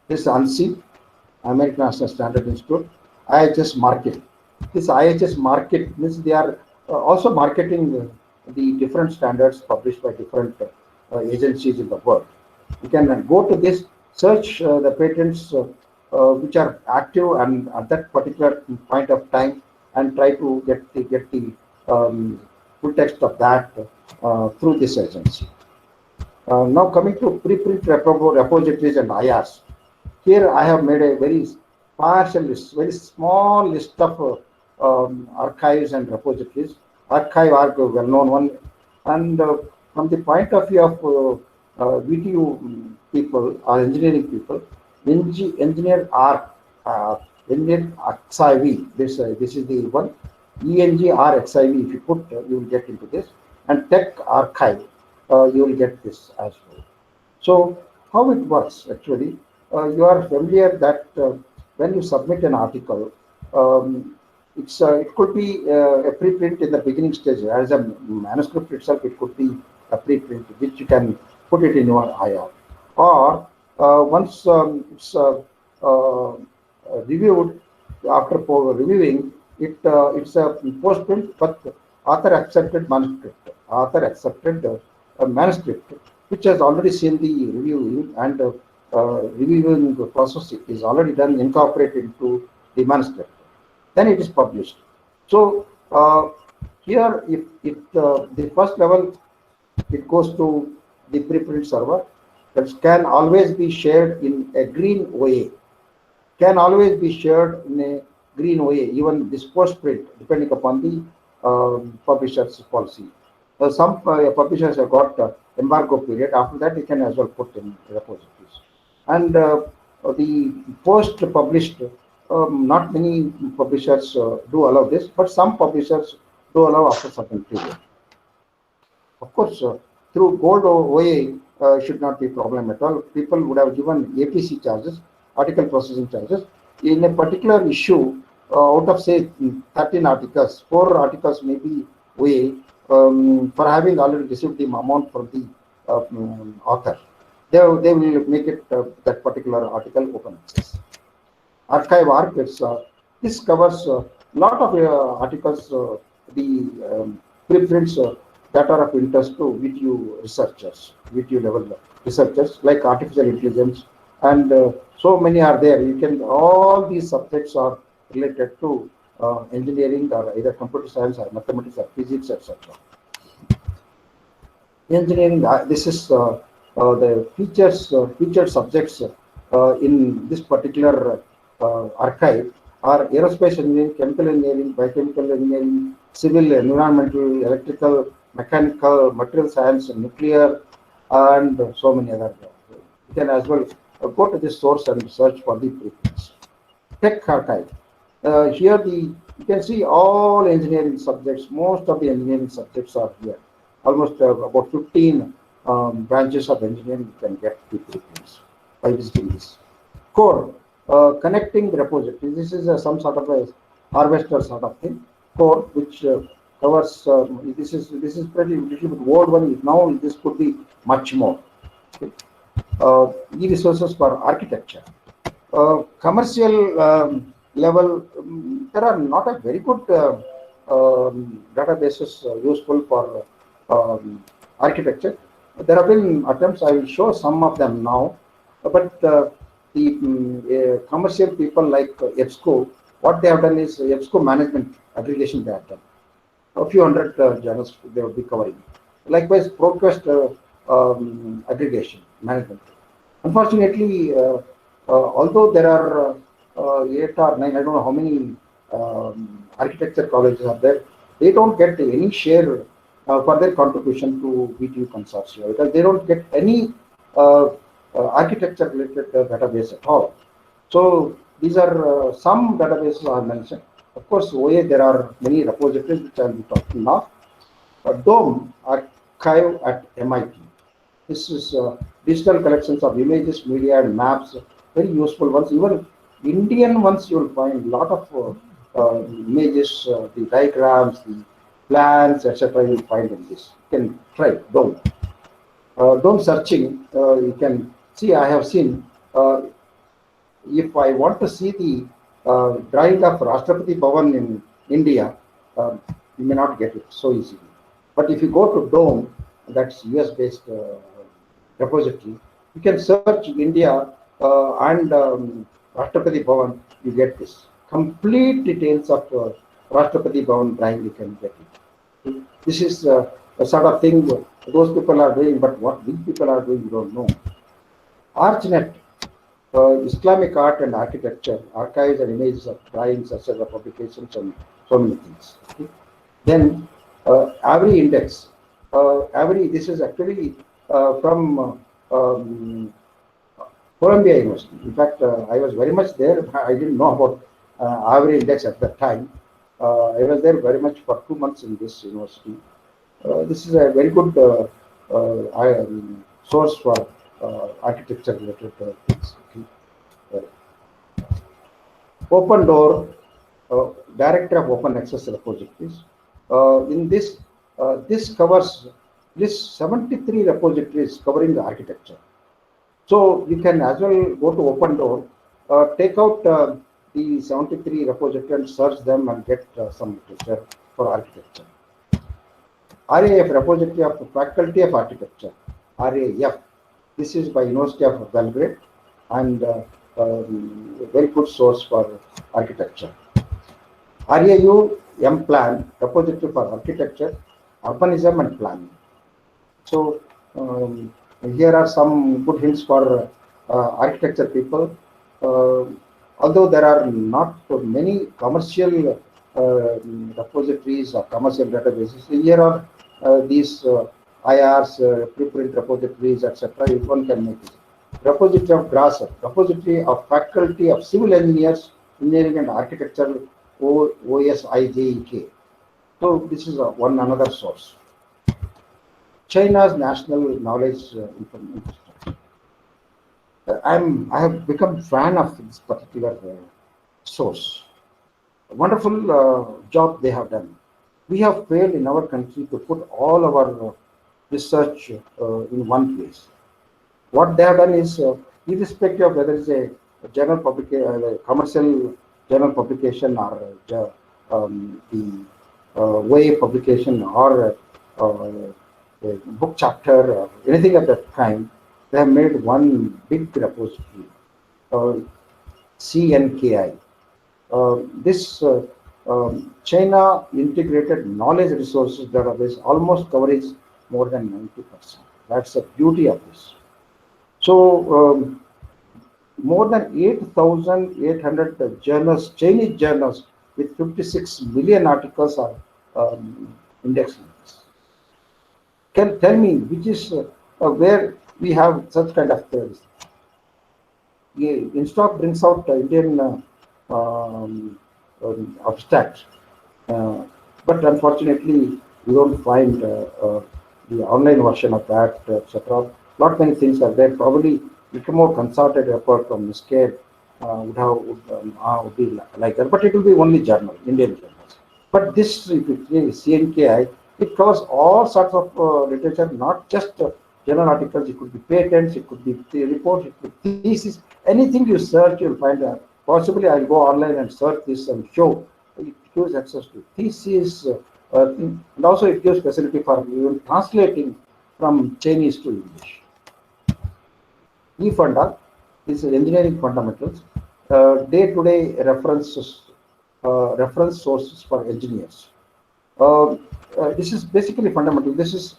This ANSI, American National Standard Institute, IHS Market. This IHS Market means they are also marketing the different standards published by different agencies in the world. You can go to this, search the patents which are active and at that particular point of time, and try to get the full text of that through this agency. Now coming to preprint repositories and IRs. Here I have made a very partial list, very small list of archives and repositories. Archive are a well-known one, and from the point of view of VTU people or engineering people, engineer R, engineer XIV. This is the one. ENGR XIV. If you put, you will get into this, and Tech Archive. You will get this as well. So how it works actually? You are familiar that when you submit an article, it could be a preprint in the beginning stage. As a manuscript itself, it could be a preprint which you can put it in your IR. Or once it's reviewed, after reviewing it, it's a postprint, but author accepted manuscript. Author accepted manuscript, which has already seen the reviewing, and reviewing process is already done, incorporated into the manuscript. Then it is published. So here, if the first level, it goes to the preprint server, that can always be shared in a green OA. Can always be shared in a green OA, even this postprint, depending upon the publisher's policy. Some publishers have got embargo period. After that, you can as well put in repositories. And the post-published, not many publishers do allow this, but some publishers do allow after certain period. Of course, through gold OA should not be a problem at all. People would have given APC charges, article processing charges. In a particular issue, out of say 13 articles, 4 articles may be OA for having already received the amount from the author. They will make it that particular article open access. Archive archives. This covers a lot of articles, the preprints that are of interest to VTU researchers, VTU level researchers, like artificial intelligence, and so many are there. You can, all these subjects are related to engineering, or either computer science or mathematics or physics, etc. Engineering. This is the featured subjects in this particular archive are aerospace engineering, chemical engineering, biochemical engineering, civil, environmental, electrical, mechanical, material science, nuclear, and so many other. You can as well go to this source and search for the preprints. Tech archive. Here you can see all engineering subjects. Most of the engineering subjects are here. Almost about 15 branches of engineering you can get the preprints by visiting this. Core. Connecting repositories. This is some sort of a harvester sort of thing. Core, which covers. This is pretty little bit old one. Now this could be much more. Okay. E-resources for architecture. Commercial level, there are not a very good databases useful for architecture. There have been attempts. I will show some of them now, but the commercial people like EBSCO, what they have done is EBSCO management aggregation they have done. A few hundred journals they will be covering. Likewise, ProQuest aggregation management. Unfortunately, although there are 8 or 9, I don't know how many architecture colleges are there, they don't get any share for their contribution to VTU Consortium, because they don't get any architecture related database at all. So these are some databases I mentioned. Of course, OA, there are many repositories which I will be talking now. DOME archive at MIT. This is digital collections of images, media, and maps. Very useful ones. Even Indian ones, you will find a lot of images, the diagrams, the plans, etc. You will find in this. You can try DOME. DOME searching. You can see. I have seen if I want to see the drawing of Rashtrapati Bhavan in India, you may not get it so easily. But if you go to Dome, that's US based repository, you can search India and Rashtrapati Bhavan, you get this. Complete details of Rashtrapati Bhavan drawing, you can get it. This is a sort of thing those people are doing, but what these people are doing, you don't know. ArchNet, Islamic art and architecture, archives and images of drawings, etc., publications, and so many things. Okay. Then Avery Index. Avery, this is actually from Columbia University. In fact, I was very much there. I didn't know about Avery Index at that time. I was there very much for 2 months in this university. This is a very good source for architecture related things. Okay. Open Door, Director of Open Access Repositories. In this, this covers this 73 repositories covering the architecture. So you can as well go to Open Door, take out the 73 repositories and search them and get some literature for architecture. RAF, Repository of the Faculty of Architecture, RAF. This is by University of Belgrade and very good source for architecture. RAU, M-Plan, Repository for Architecture, Urbanism and Planning. So here are some good hints for architecture people. Although there are not many commercial repositories or commercial databases, here are these IRs, preprint repositories, etc. If one can make it. Repository of GRASSER, Repository of Faculty of Civil Engineers, Engineering and Architecture, OSIJEK. So this is another source. China's National Knowledge Infrastructure. I have become fan of this particular source. A wonderful job they have done. We have failed in our country to put all our research in one place. What they have done is, irrespective of whether it's a journal publication, commercial journal publication, or the way publication, or a book chapter, or anything of that kind, they have made one big repository, CNKI. This China Integrated Knowledge Resources Database almost covers more than 90%. That's the beauty of this. So more than 8,800 journals, Chinese journals with 56 million articles are indexed. Can tell me which is where we have such kind of theories. InStock brings out Indian abstract, but unfortunately we don't find the online version of that, etc. Lot many things are there. Probably little more concerted effort from N.A.L would be like that, but it will be only journal, Indian journals. But this, if it is CNKI, it covers all sorts of literature, not just journal articles. It could be patents, it could be reports, it could be thesis. Anything you search, you'll find. Possibly, I'll go online and search this and show. It gives access to thesis, and also it gives facility for even translating from Chinese to English. eFunda is engineering fundamentals, day-to-day references, reference sources for engineers. This is basically fundamental. This is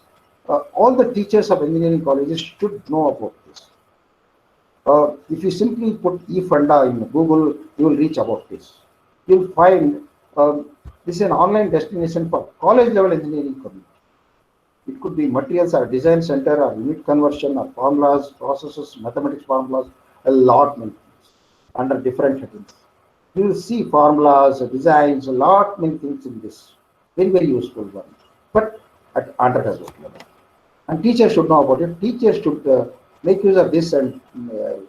all the teachers of engineering colleges should know about this. If you simply put eFunda in Google, you will reach about this. You'll find this is an online destination for college level engineering community. It could be materials or design center or unit conversion or formulas, processes, mathematics formulas, a lot many things under different headings. You will see formulas, designs, a lot many things in this. Very, very useful one. But at undergraduate level. And teachers should know about it. Teachers should make use of this and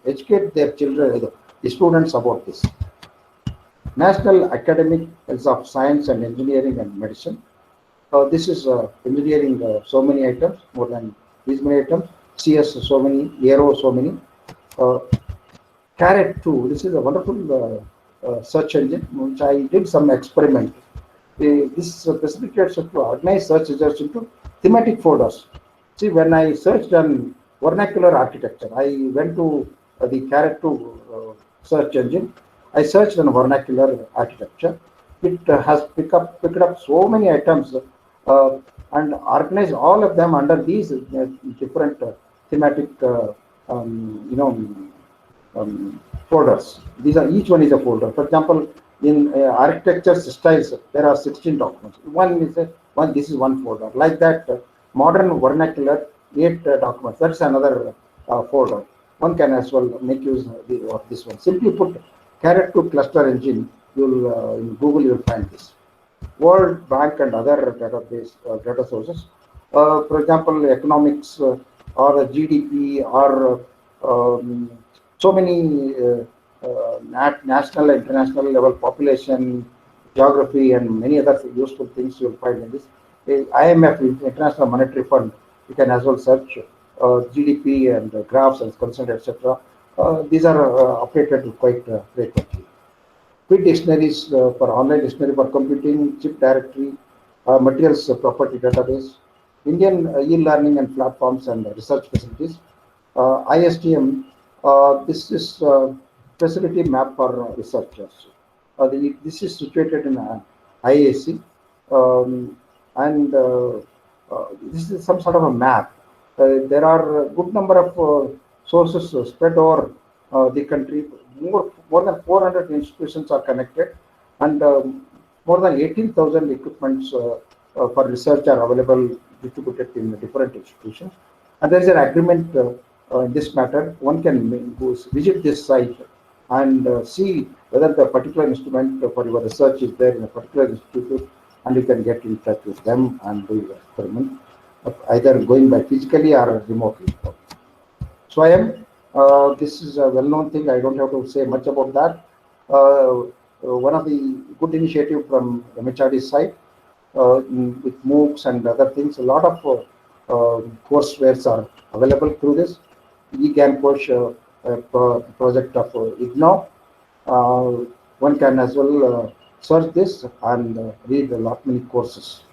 educate their children, the students about this. National Academic of Science and Engineering and Medicine. This is engineering, so many items, more than these many items. CS, so many. Aero, so many. Carrot 2, this is a wonderful search engine, which I did some experiment. This facilitates to organize search results into thematic folders. See, when I searched on vernacular architecture, I went to the Carrot 2 search engine. I searched on vernacular architecture. It has picked up so many items and organized all of them under these different thematic, folders. These are each one is a folder. For example, in architecture styles, there are 16 documents. One is one. This is one folder. Like that, modern vernacular 8 documents. That's another folder. One can as well make use of this one. Simply put, Carrot to cluster engine. You'll in Google you'll find this. World Bank and other database data sources. For example, economics or GDP or so many national, international level population, geography, and many other useful things you'll find in this. IMF, International Monetary Fund, you can as well search GDP and graphs and consent, etc. These are updated quite frequently. Quick dictionaries for online dictionary for computing, chip directory, materials property database, Indian e-learning and platforms and research facilities. ISTM, this is facility map for researchers. This is situated in IAC, and this is some sort of a map. There are a good number of sources spread over the country. More than 400 institutions are connected, and more than 18,000 equipments for research are available, distributed in different institutions. And there is an agreement in this matter. One can visit this site and see whether the particular instrument for your research is there in a particular institute, and you can get in touch with them and do your experiment, either going by physically or remotely. Swayam, this is a well-known thing. I don't have to say much about that. One of the good initiative from MHRD side with MOOCs and other things. A lot of coursewares are available through this. eGAN project of IGNOU. One can as well search this and read a lot many courses.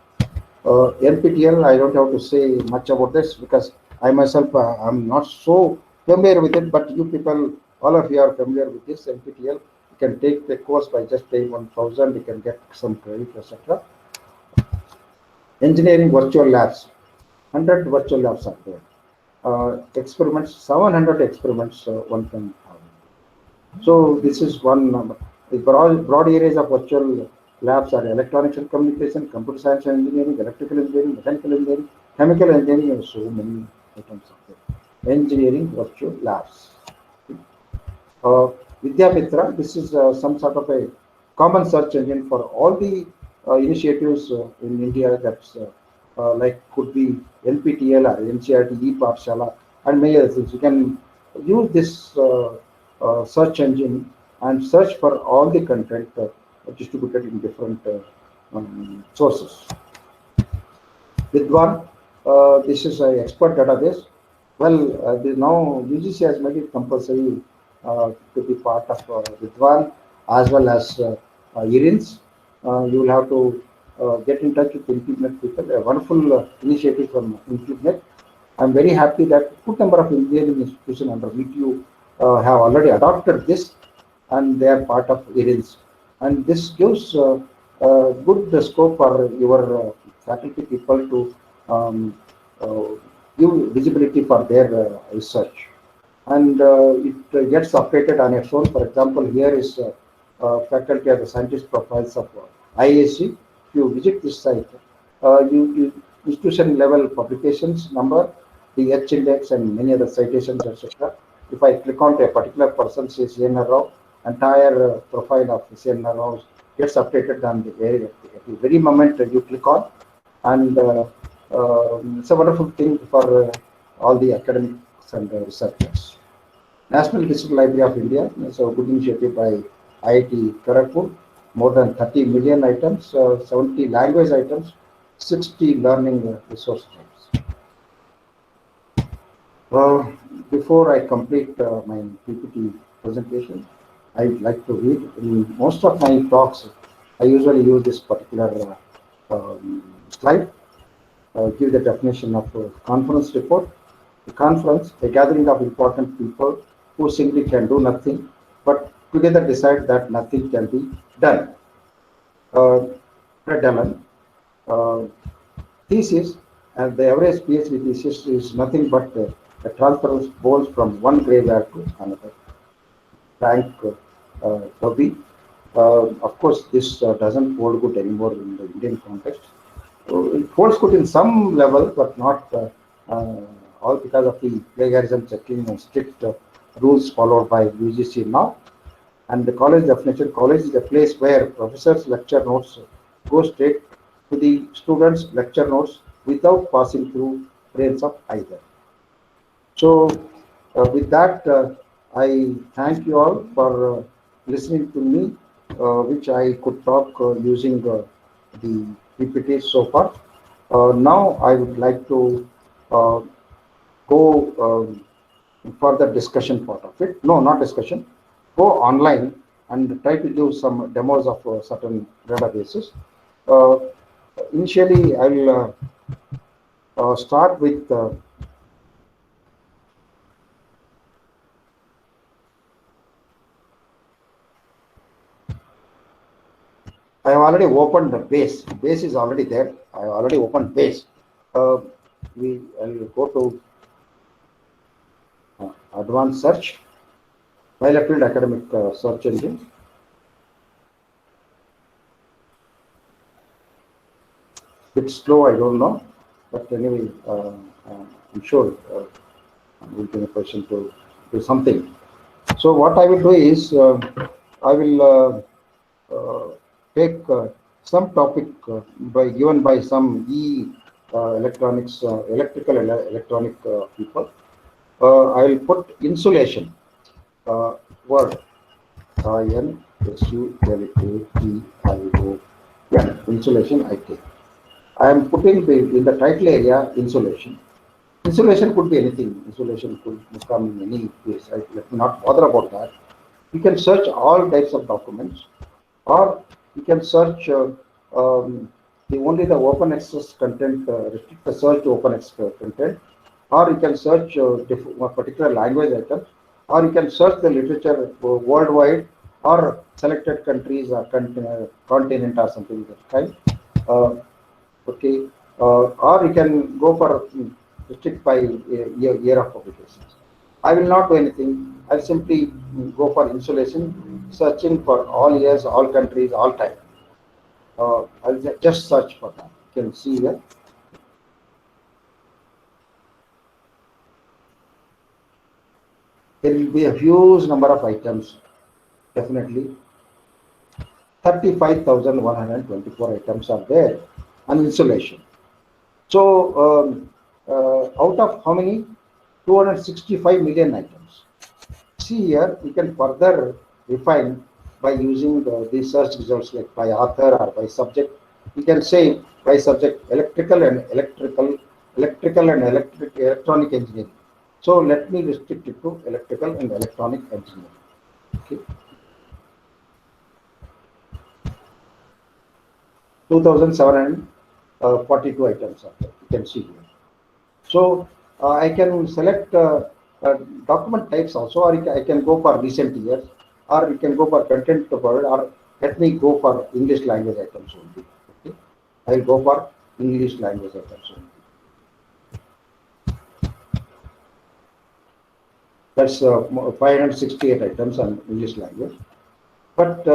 NPTEL, I don't have to say much about this because I myself am not so familiar with it, but you people, all of you are familiar with this NPTEL. You can take the course by just paying 1,000. You can get some credit, etc. Engineering virtual labs, 100 virtual labs are there. Experiments, 700 experiments one can have. So this is one number. The broad areas of virtual labs are electronics and communication, computer science and engineering, electrical engineering, mechanical engineering, chemical engineering, and so many items of there. Engineering virtual labs. Vidyamitra, this is some sort of a common search engine for all the initiatives in India that's like could be NPTEL or NCRT, e-Pathshala, and many other things. You can use this search engine and search for all the content distributed in different sources. Vidwan, this is an expert database. Well, now UGC has made it compulsory to be part of Vidwan as well as IRINS. You will have to get in touch with InfluNet people. A wonderful initiative from InfluNet. I'm very happy that a good number of engineering institutions under VTU have already adopted this, and they are part of IRINS. And this gives good scope for your faculty people to give visibility for their research. And it gets updated on its own. For example, here is faculty or the scientist profiles of IAC. If you visit this site, you institution level publications number, the H index, and many other citations, etc. If I click on a particular person, say CNR Rao, entire profile of CNR Rao gets updated on the very moment you click on, and it's a wonderful thing for all the academics and researchers. National Digital Library of India is a good initiative by IIT Kharagpur. More than 30 million items, 70 language items, 60 learning resource types. Before I complete my PPT presentation, I'd like to read. In most of my talks, I usually use this particular slide. Give the definition of conference report. A conference, a gathering of important people who simply can do nothing, but together decide that nothing can be done. Fred Allen, uh, thesis, and the average PhD thesis is nothing but a transfer of balls from one graveyard to another. Frank Tobey. Of course, this doesn't hold good anymore in the Indian context. It holds good in some level, but not all because of the plagiarism checking and strict rules followed by UGC now. And the college definition, college is a place where professors' lecture notes go straight to the students' lecture notes without passing through brains of either. So, with that, I thank you all for listening to me, which I could talk using the PPT so far. Now, I would like to uh, go further discussion part of it. No, not discussion. Go online and try to do some demos of certain databases. Uh, Initially, I will start with I have already opened the base. Base is already there. I have already opened base. Uh, we will go to advanced search, Field academic search engine. Bit slow, I don't know, but anyway, I'm sure we'll be in a position to do something. So what I will do is I will take some topic by given by some electronics, electrical and electronic people. I will put insulation word INSULATIO. Yeah, insulation I take. I am putting in the title area insulation. Insulation could be anything. Insulation could come in any place. Let me not bother about that. You can search all types of documents, or you can search only the open access content, restrict the search to open access content, or you can search a particular language item, or you can search the literature worldwide, or selected countries or continent or something like that kind. Uh, okay, or you can go for restrict by year of publications. I will not do anything. I'll simply go for insulation, searching for all years, all countries, all time. I'll just search for that. You can see here. There will be a huge number of items, definitely. 35,124 items are there on insulation. So, out of how many? 265 million items. See here, we can further refine by using the search results like by author or by subject. We can say by subject electrical and electronic engineering. So let me restrict it to electrical and electronic engineering. Okay. 2,742 items are there. You can see here. So I can select document types also, or I can go for recent years, or you can go for content word, or let me go for English language items only. Okay. I will go for English language items only. That's 568 items on English language. But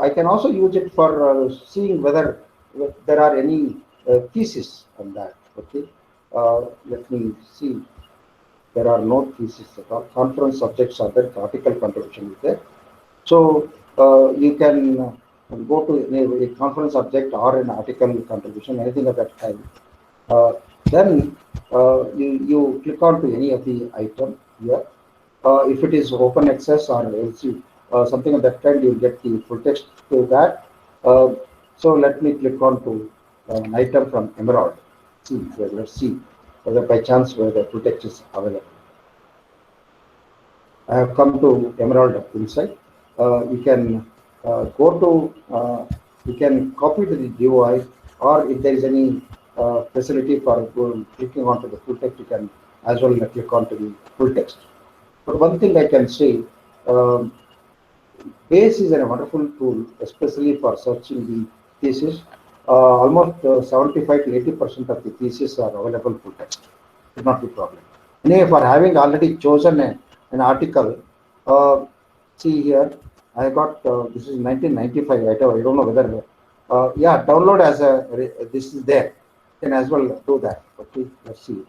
I can also use it for seeing whether there are any theses on that. Okay. Let me see. There are no theses at all. Conference subjects are there. Article contribution is there. So you can go to a conference subject or an article contribution, anything of that kind. Then you click on to any of the item here. If it is open access or else something of that kind, you'll get the full text to that. So let me click on to an item from Emerald. Let's see whether by chance whether the full text is available. I have come to Emerald inside. You can go to, you can copy to the GUI, or if there is any facility for clicking onto the full text, you can as well click onto the full text. But one thing I can say, um, Base is a wonderful tool, especially for searching the thesis. Almost 75 to 80% of the thesis are available full text. Should not be problem. Anyway, for having already chosen an article, uh, see here, I got this is 1995. I don't know whether, yeah, download as a this is there. You can as well do that. Okay, let's see.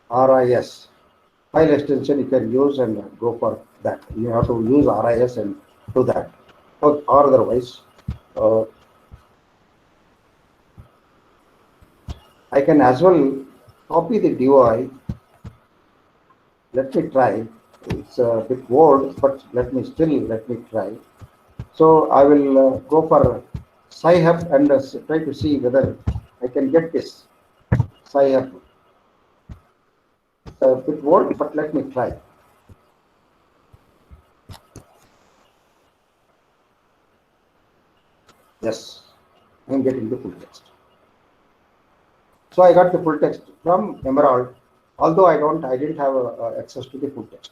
RIS file extension you can use and go for that. You have to use RIS and do that. Or otherwise, uh, I can as well copy the DOI. Let me try. It's a bit old, but let me try. So I will go for Sci-Hub and try to see whether I can get this Sci-Hub. It's a bit old, but let me try. Yes, I'm getting the full text. So I got the full text from Emerald, although I didn't have access to the full text.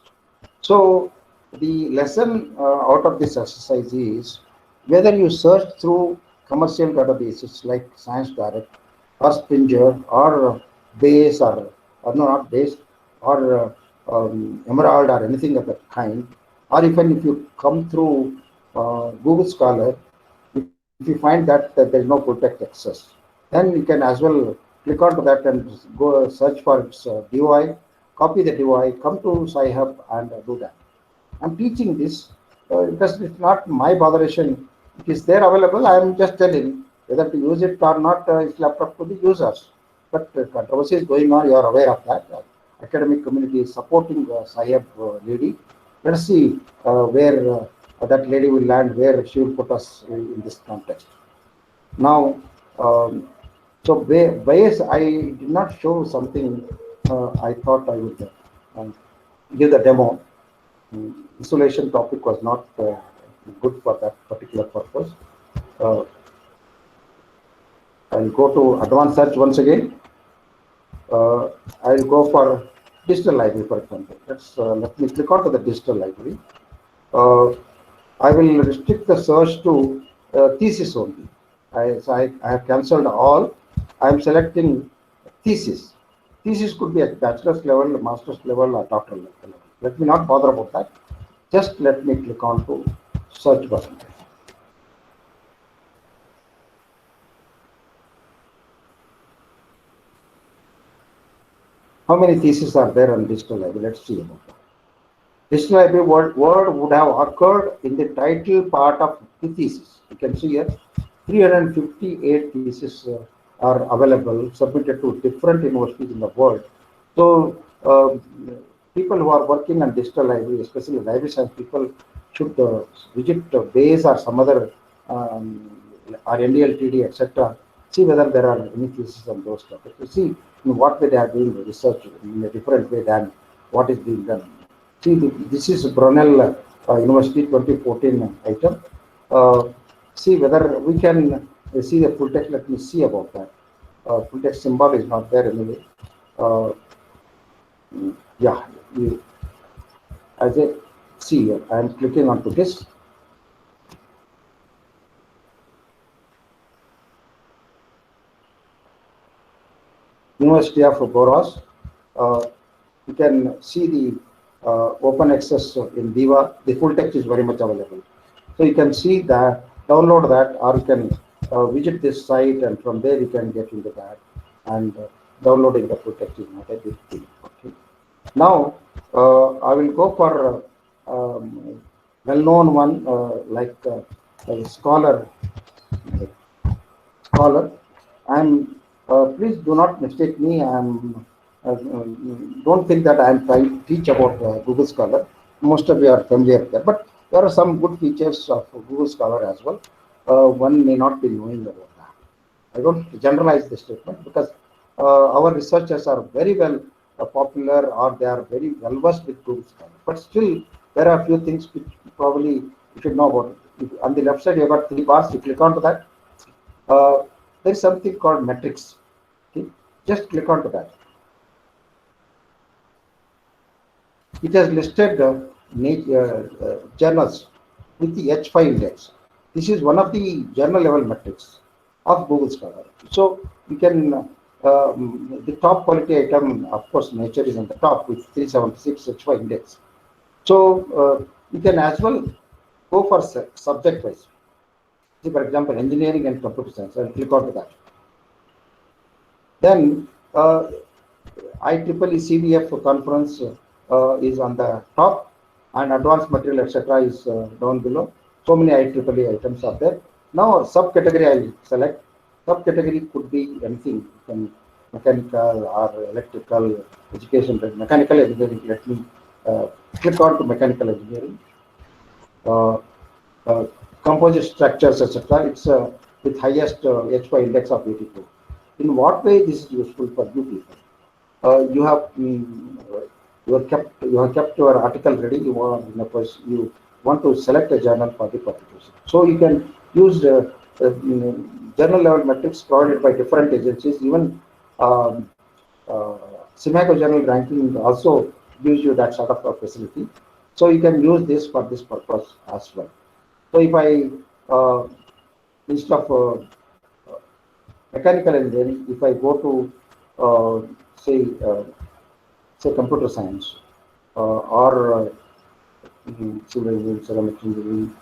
So the lesson out of this exercise is whether you search through commercial databases like Science Direct or Springer or Base or no, not Base or Emerald or anything of that kind, or even if you come through Google Scholar, if you find that there is no full text access, then you can as well click onto that and go search for its DOI, copy the DOI, come to Sci-Hub and do that. I'm teaching this because it's not my botheration. It is there available. I am just telling whether to use it or not. It's left up to the users. But controversy is going on. You are aware of that. Academic community is supporting Sci-Hub lady. Let's see where that lady will land, where she will put us in this context. Now, so base, I did not show something. I thought I would give the demo. Installation topic was not good for that particular purpose. I'll go to advanced search once again. I'll go for digital library, for example. Let me click onto the digital library. I will restrict the search to thesis only. So I have cancelled all. I am selecting thesis. Thesis could be at bachelor's level, master's level, or doctoral level. Let me not bother about that. Just let me click on to search button. How many theses are there on digital library? Let's see about that. Digital library word would have occurred in the title part of the thesis. You can see here 358 theses are available, submitted to different universities in the world. So people who are working on digital library, especially library science people, should visit Base or some other or NDLTD, etc. See whether there are any theses on those topics. To see in what way they are doing the research in a different way than what is being done. See, this is Brunel University 2014 item. See whether we can see the full text. Let me see about that. Full text symbol is not there anyway. Yeah, as I see here, I am clicking onto this. University of Borås. You can see the open access in Diva. The full text is very much available. So you can see that, download that, or you can visit this site, and from there you can get into that. And downloading the full text is not a big deal. Okay. Now I will go for well-known one like Scholar. I'm please do not mistake me. I'm don't think that I am trying to teach about Google Scholar. Most of you are familiar with that, but there are some good features of Google Scholar as well. One may not be knowing about that. I don't generalize the statement because our researchers are very well popular, or they are very well versed with Google Scholar. But still, there are a few things which probably you should know about. On the left side, you have got 3 bars. You click onto that. There is something called metrics. Okay? Just click onto that. It has listed journals with the H5 index. This is one of the journal level metrics of Google Scholar. So you can, the top quality item, of course, nature is on the top with 376 H5 index. So you can as well go for subject wise. See, for example, engineering and computer science. I'll click on to that. Then IEEE CVF conference is on the top, and advanced material, etc., is down below. So many IEEE items are there. Now, subcategory I will select. Subcategory could be anything, mechanical or electrical, education, mechanical engineering. Let me click on to mechanical engineering. Composite structures, etc. It's with highest H5 index of 82. In what way this is useful for you people? You have kept your article ready. You want to select a journal for the publication. So you can use journal level metrics provided by different agencies. Even SIMACO journal ranking also gives you that sort of a facility. So you can use this for this purpose as well. So if I instead of mechanical engineering, if I go to say computer science or civil ceramic engineering,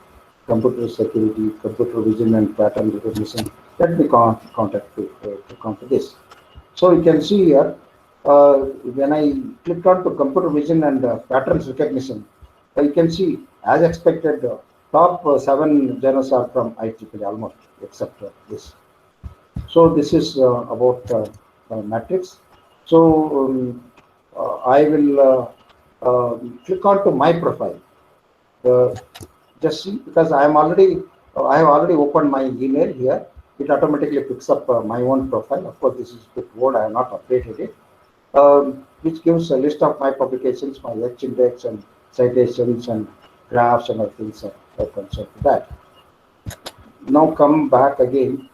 computer security, computer vision and pattern recognition, let me come to this. So you can see here, when I click on to computer vision and patterns recognition, you can see, as expected, top 7 journals are from IEEE almost, except this. So this is about matrix. So I will click on to my profile. Just see, because I have already opened my email here. It automatically picks up my own profile. Of course, this is with Word. I have not updated it, which gives a list of my publications, my H index and citations and graphs and other things that concern to that. Now come back again.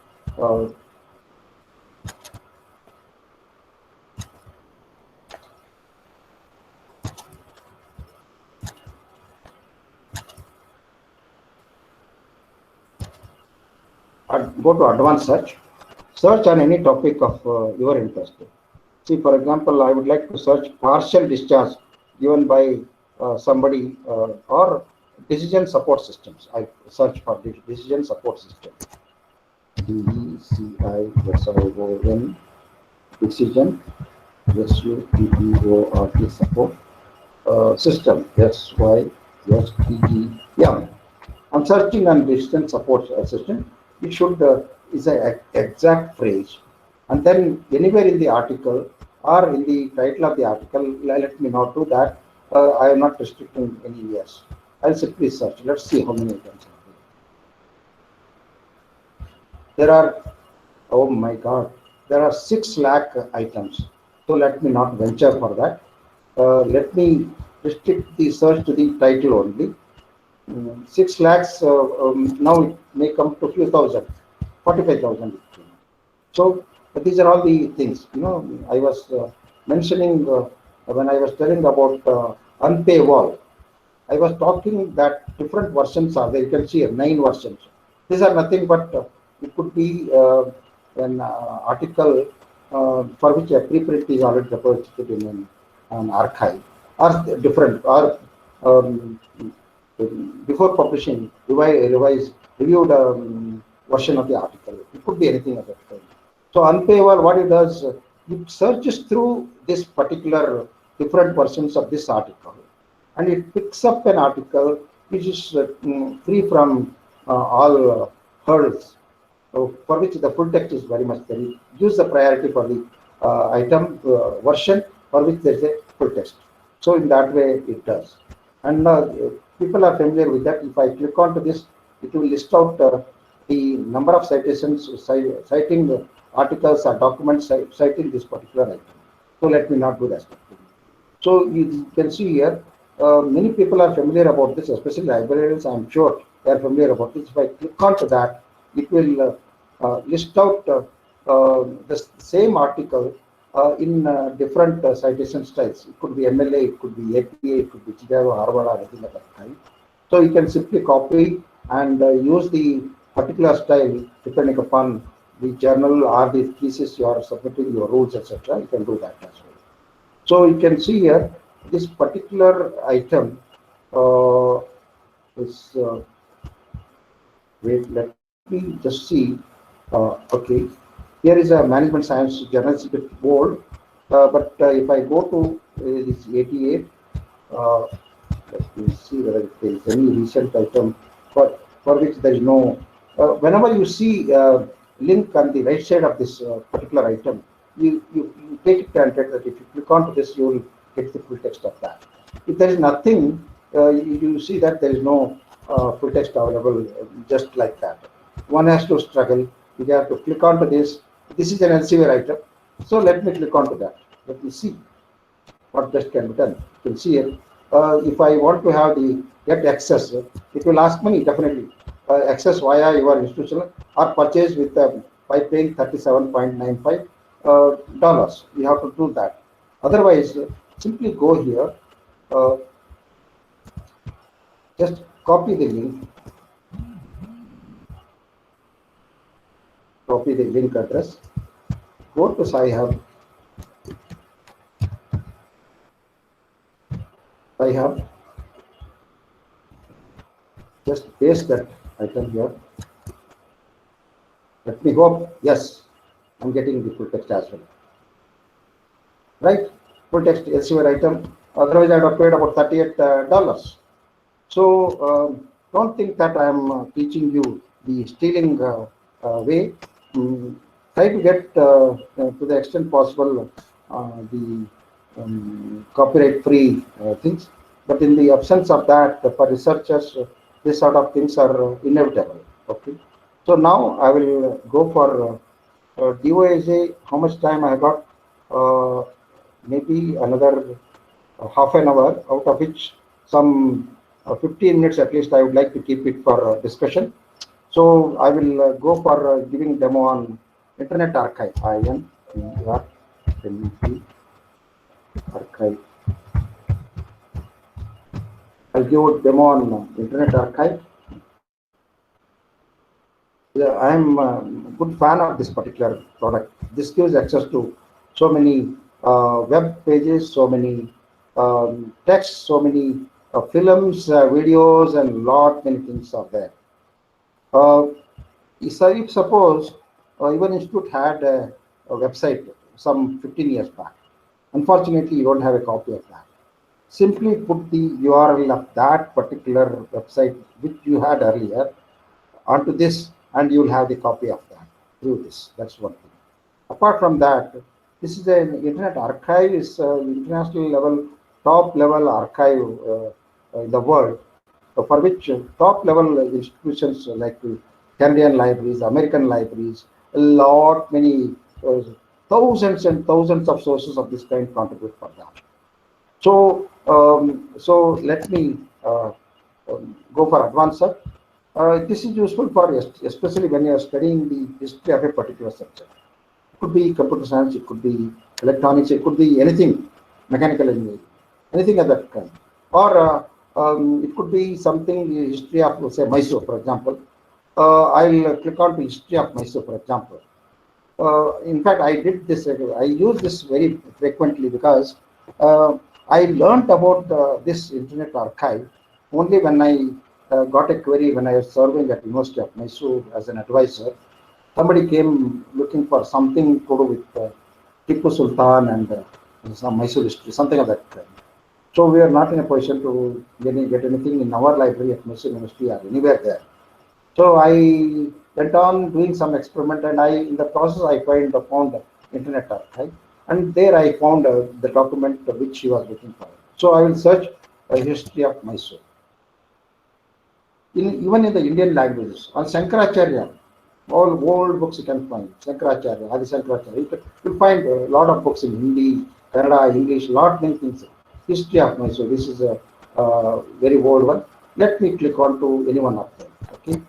Go to advanced search. Search on any topic of your interest. See, for example, I would like to search partial discharge given by somebody or decision support systems. I search for the decision support system. DECISION, decision, SUPPORT support system, SYSTEM. I'm searching on decision support system. It should is an exact phrase, and then anywhere in the article or in the title of the article, let me know to that. I am not restricting any years. I'll simply search. Let's see how many items are there. There are, oh my God, there are 6 lakh items. So let me not venture for that. Let me restrict the search to the title only. 6 lakhs, now it may come to few thousand, 45,000. So these are all the things, I was mentioning when I was telling about unpaywall. I was talking that different versions are there. You can see 9 versions. These are nothing but it could be an article for which a preprint is already deposited in an archive, or different, or before publishing, revised, reviewed version of the article. It could be anything of that kind. So unpaywall, what it does, it searches through this particular different versions of this article, and it picks up an article which is free from all hurdles, for which the full text is very much there. It gives the priority for the item version for which there is a full text. So in that way it does. And people are familiar with that. If I click onto this, it will list out the number of citations, citing the articles or documents citing this particular item. So let me not do that. So you can see here, many people are familiar about this, especially librarians. I'm sure they are familiar about this. If I click onto that, it will list out the same article in different citation styles. It could be MLA, it could be APA, it could be Chicago, Harvard, or anything of that kind. So you can simply copy and use the particular style depending upon the journal or the thesis you are submitting, your rules, etc. You can do that as well. So you can see here this particular item is wait, let me just see. Okay, here is a management science journal secret board, but if I go to this 88, let me see whether there is any recent item for which there is no. Whenever you see link on the right side of this particular item, you take it granted that if you click onto this, you will get the full text of that. If there is nothing, you see that there is no full text available just like that. One has to struggle. You have to click onto this. This is an Elsevier item. So let me click onto that. Let me see what best can be done. You can see it. If I want to have the get access, it will ask me definitely access via your institution or purchase with by paying $37.95 dollars. You have to do that. Otherwise, simply go here. Just copy the link. Copy the link address. Go to SciHub. SciHub. Just paste that item here. Let me hope. Yes, I'm getting the full text as well. Right? Full text Elsevier item. Otherwise, I would have paid about $38. So don't think that I am teaching you the stealing way. Try to get to the extent possible the copyright-free things. But in the absence of that, for researchers, this sort of things are inevitable. Okay. So now I will go for DOAJ. How much time I got? Maybe another half an hour, out of which some 15 minutes at least I would like to keep it for discussion. So I will go for giving demo on Internet Archive. Archive. I'll give a demo on Internet Archive. Yeah, I am a good fan of this particular product. This gives access to so many web pages, so many texts, so many films, videos, and lot many things are there. If suppose even institute had a website some 15 years back, unfortunately you don't have a copy of that. Simply put the URL of that particular website which you had earlier onto this, and you will have the copy of that through this. That's one thing. Apart from that, this is an Internet Archive, is international level, top level archive in the world, for which top level institutions like Canadian libraries, American libraries, a lot many thousands and thousands of sources of this kind contribute for that. So so let me go for advanced. This is useful for especially when you are studying the history of a particular subject. It could be computer science, it could be electronics, it could be anything, mechanical engineering, anything of that kind. Or it could be something, the history of, say, Mysore, for example. I'll click on the history of Mysore, for example. In fact, I did this, I use this very frequently because I learned about this Internet Archive only when I got a query when I was serving at University of Mysore as an advisor. Somebody came looking for something to do with Tipu Sultan and some Mysore history, something of that kind. So we are not in a position to get anything in our library at Mysore University or anywhere there. So I went on doing some experiment, and in the process I found the Internet Archive. And there I found the document which he was looking for. So I will search a history of Mysore. Even in the Indian languages, on Sankaracharya, all old books you can find. Sankaracharya, Adi Sankaracharya. You'll find a lot of books in Hindi, Kannada, English, lot many things. History of Mysore. This is a very old one. Let me click on to any one of them. Okay.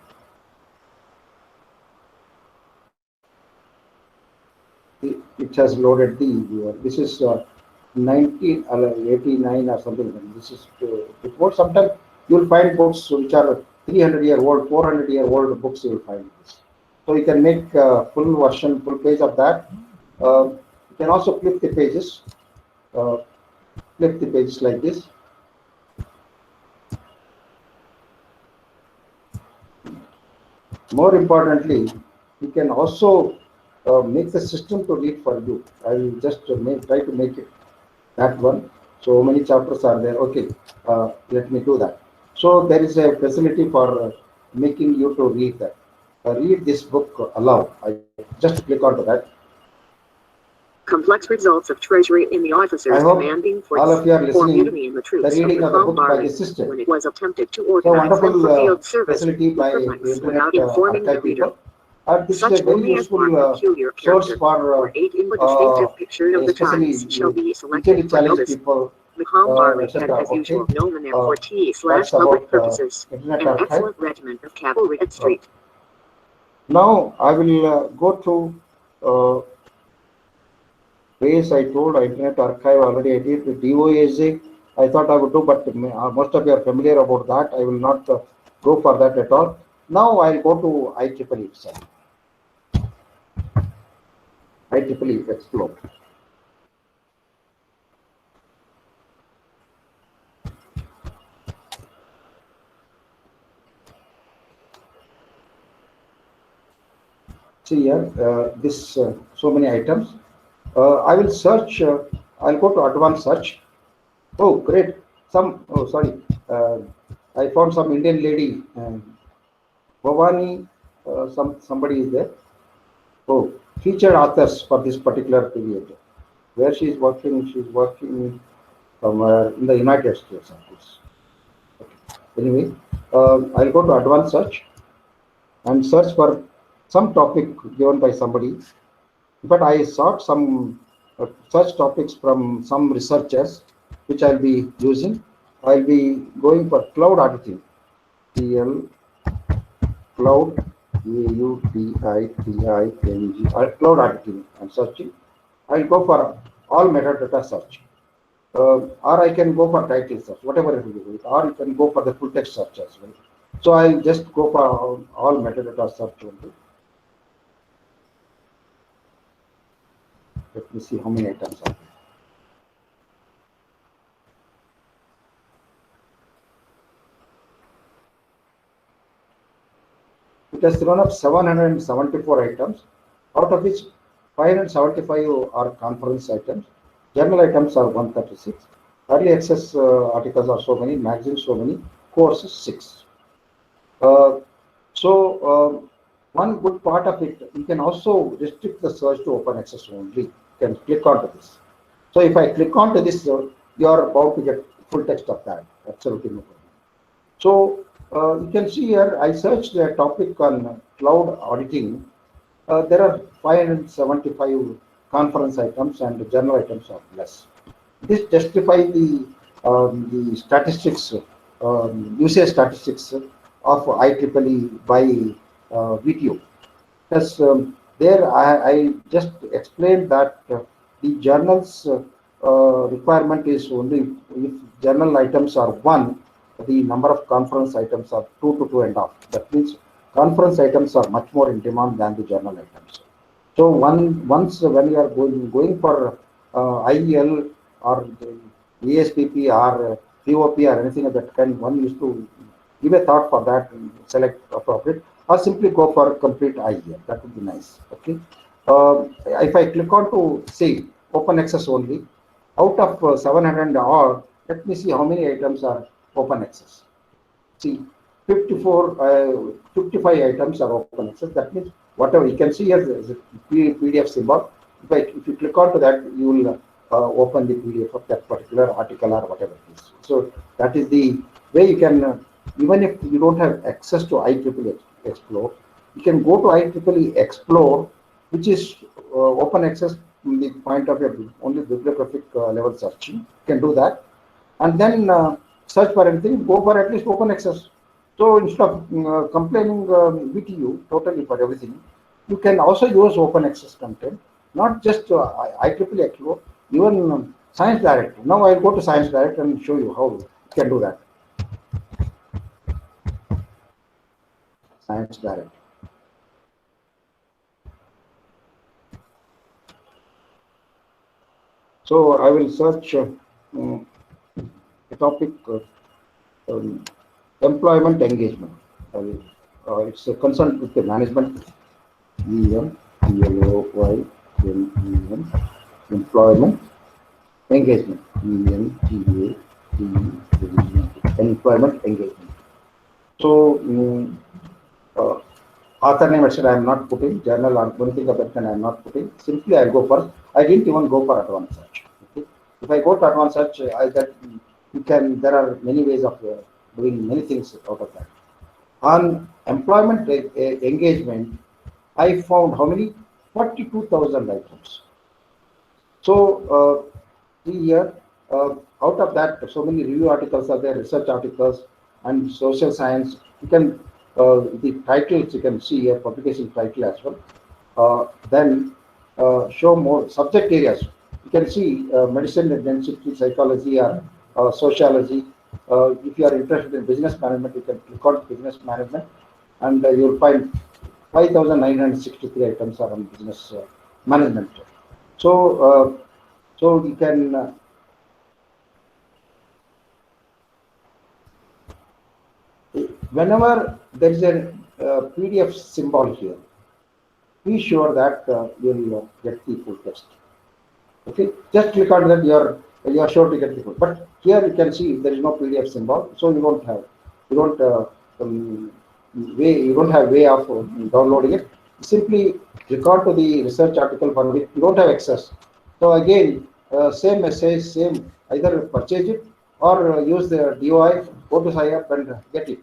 It has loaded the. This is 1989 or something. This is before. Sometimes you'll find books which are 300-year-old, 400-year-old books. You will find this. So you can make full version, full page of that. You can also flip the pages. Flip the pages like this. More importantly, you can also make the system to read for you. I will just try to make it that one. So many chapters are there. Okay, let me do that. So there is a facility for making you to read that. Read this book aloud. I just click onto that. Complex results of treasury in the officers demanding for all of you are listening. mutiny in the troops the reading of the book by the sister. when it was attempted to organize them for field service without informing the reader. This Such is a very only as useful one peculiar source character for or eight in the distinctive picture of the times shall be selected for notice. People, Macomb had, as usual, known them for /public purposes, an excellent regiment of cavalry at Street. Now I will go to ways I told Internet Archive already. I did the DOAJ. I thought I would do, but most of you are familiar about that. I will not go for that at all. Now I'll go to IEEE itself. IEEE Explore. See here, this so many items. I will search. I'll go to advanced search. Oh, great! Sorry. I found some Indian lady. Bhavani. Somebody is there. Oh, featured authors for this particular period. Where she is working? She's working somewhere in the United States, of course. Okay. Anyway, I'll go to advanced search and search for some topic given by somebody. But I sought some such topics from some researchers, which I'll be using. I'll be going for cloud auditing. CL cloud AUDITING cloud auditing. I'm searching. I'll go for all metadata search. Or I can go for title search, whatever it will be. Or you can go for the full text search as well. So I'll just go for all metadata search only. Let me see how many items are there. It has thrown up 774 items, out of which 575 are conference items. Journal items are 136. Early access articles are so many, magazines so many, courses 6. One good part of it, you can also restrict the search to open access only. You can click onto this. So if I click onto this, you are about to get full text of that. Absolutely no problem. So you can see here, I searched a topic on cloud auditing. There are 575 conference items and journal items are less. This justifies the statistics, usage statistics of IEEE by VTU. Because there I just explained that the journals requirement is only if journal items are 1, the number of conference items are 2 to 2.5. That means conference items are much more in demand than the journal items. So once when you are going for IEL or ESPP or POP or anything of that kind, one used to give a thought for that and select appropriate, or simply go for complete IEL. That would be nice. Okay. If I click on to say open access only, out of 700 or let me see how many items are open access. See, 55 items are open access. That means whatever you can see here is a PDF symbol. But if you click onto that, you will open the PDF of that particular article or whatever it is. So that is the way you can, even if you don't have access to IEEE Explore, you can go to IEEE Explore, which is open access from the point of view only bibliographic level searching. You can do that, and then search for anything, go for at least open access. So instead of complaining VTU totally for everything, you can also use open access content, not just IEEE Explore, even Science Direct. Now I'll go to Science Direct and show you how you can do that. Science Direct. So I will search a topic um, employment engagement. It's a concern with the management. EMPLOYMEN, employment engagement. Employment engagement. So author name etc. I am not putting, journal or anything of that kind I am not putting. Simply I go for, I didn't even go for advanced search. Okay? If I go to advanced search, there are many ways of doing many things out of that. On employment engagement, I found how many? 42,000 items. So here, out of that, so many review articles are there, research articles, and social science. You can the titles you can see here, publication title as well. Then show more subject areas. You can see medicine and density, psychology, or sociology. If you are interested in business management, you can click on business management, and you'll find 5,963 items are on business management. So you can whenever there is a PDF symbol here, be sure that you'll get the full text. Okay, just click on that. You are sure to get the full. But here you can see there is no PDF symbol, so you don't have you don't have way of downloading it. Simply click on to the research article for which you don't have access. So again, same message, same, either purchase it or use the DOI, go to sign up and get it.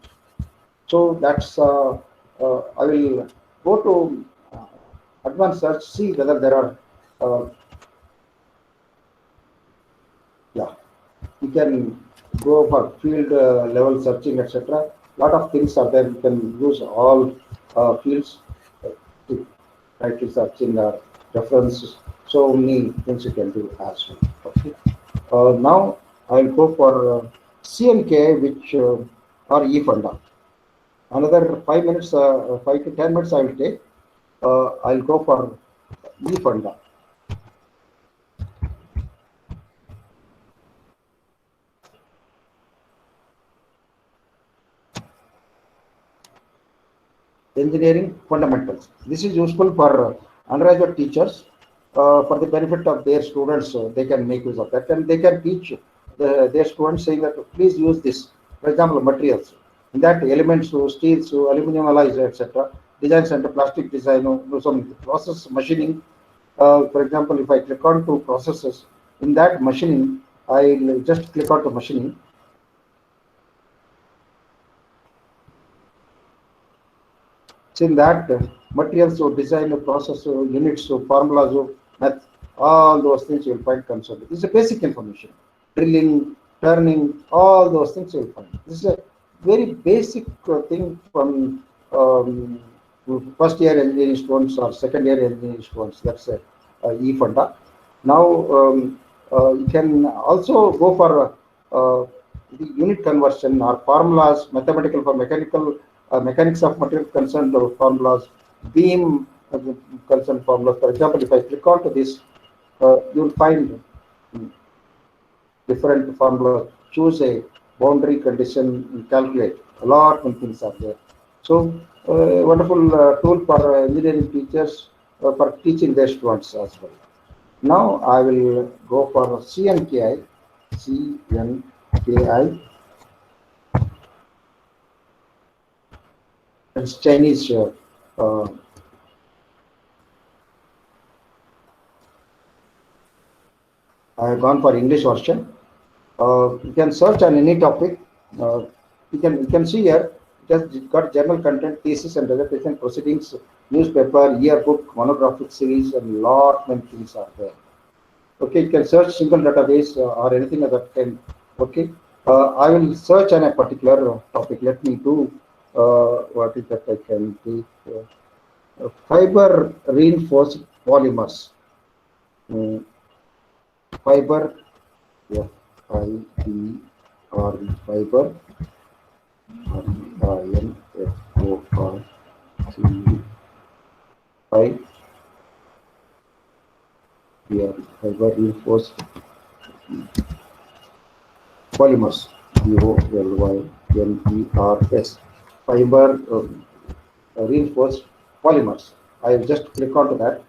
So that's I will go to advanced search, see whether there are yeah, you can go for field level searching, etc. Lot of things are there. You can use all fields, title searching or references. So many things you can do as well. Okay. Now I'll go for CNK, which or eFunda. Another 5 minutes, 5 to 10 minutes I will take. I'll go for eFunda. Engineering fundamentals. This is useful for undergraduate teachers for the benefit of their students. They can make use of that, and they can teach their students saying that please use this. For example, materials. In that, elements, steels, aluminum alloys, etc. Design center, plastic design, some process machining. For example, if I click on to processes, in that machining, I'll just click on to machining. So in that, materials, design, process, units, formulas, math, all those things you will find Consortium. This is a basic information. Drilling, turning, all those things you will find. This is a very basic thing from first year engineering students or second year engineering students. That's a eFunda. Now you can also go for the unit conversion or formulas, mathematical for mechanical, mechanics of material concerned formulas, beam concerned formulas. For example, if I click onto this, you'll find different formulas. Choose a boundary condition, calculate. A lot of things are there. So, wonderful tool for engineering teachers for teaching their students as well. Now I will go for CNKI. CNKI. It's Chinese I have gone for English version. You can search on any topic. You can see here. Just got general content, thesis and dissertation proceedings, newspaper, yearbook, monographic series, and lot many things are there. Okay, you can search single database or anything of that kind. Okay, I will search on a particular topic. Let me do what is that I can do. Fiber reinforced polymers. Fiber, F-I-B-R, fiber, R-I-N-F-O-R-C-E, fiber reinforced polymers, POLYMERS, fiber reinforced polymers. I will just click onto that.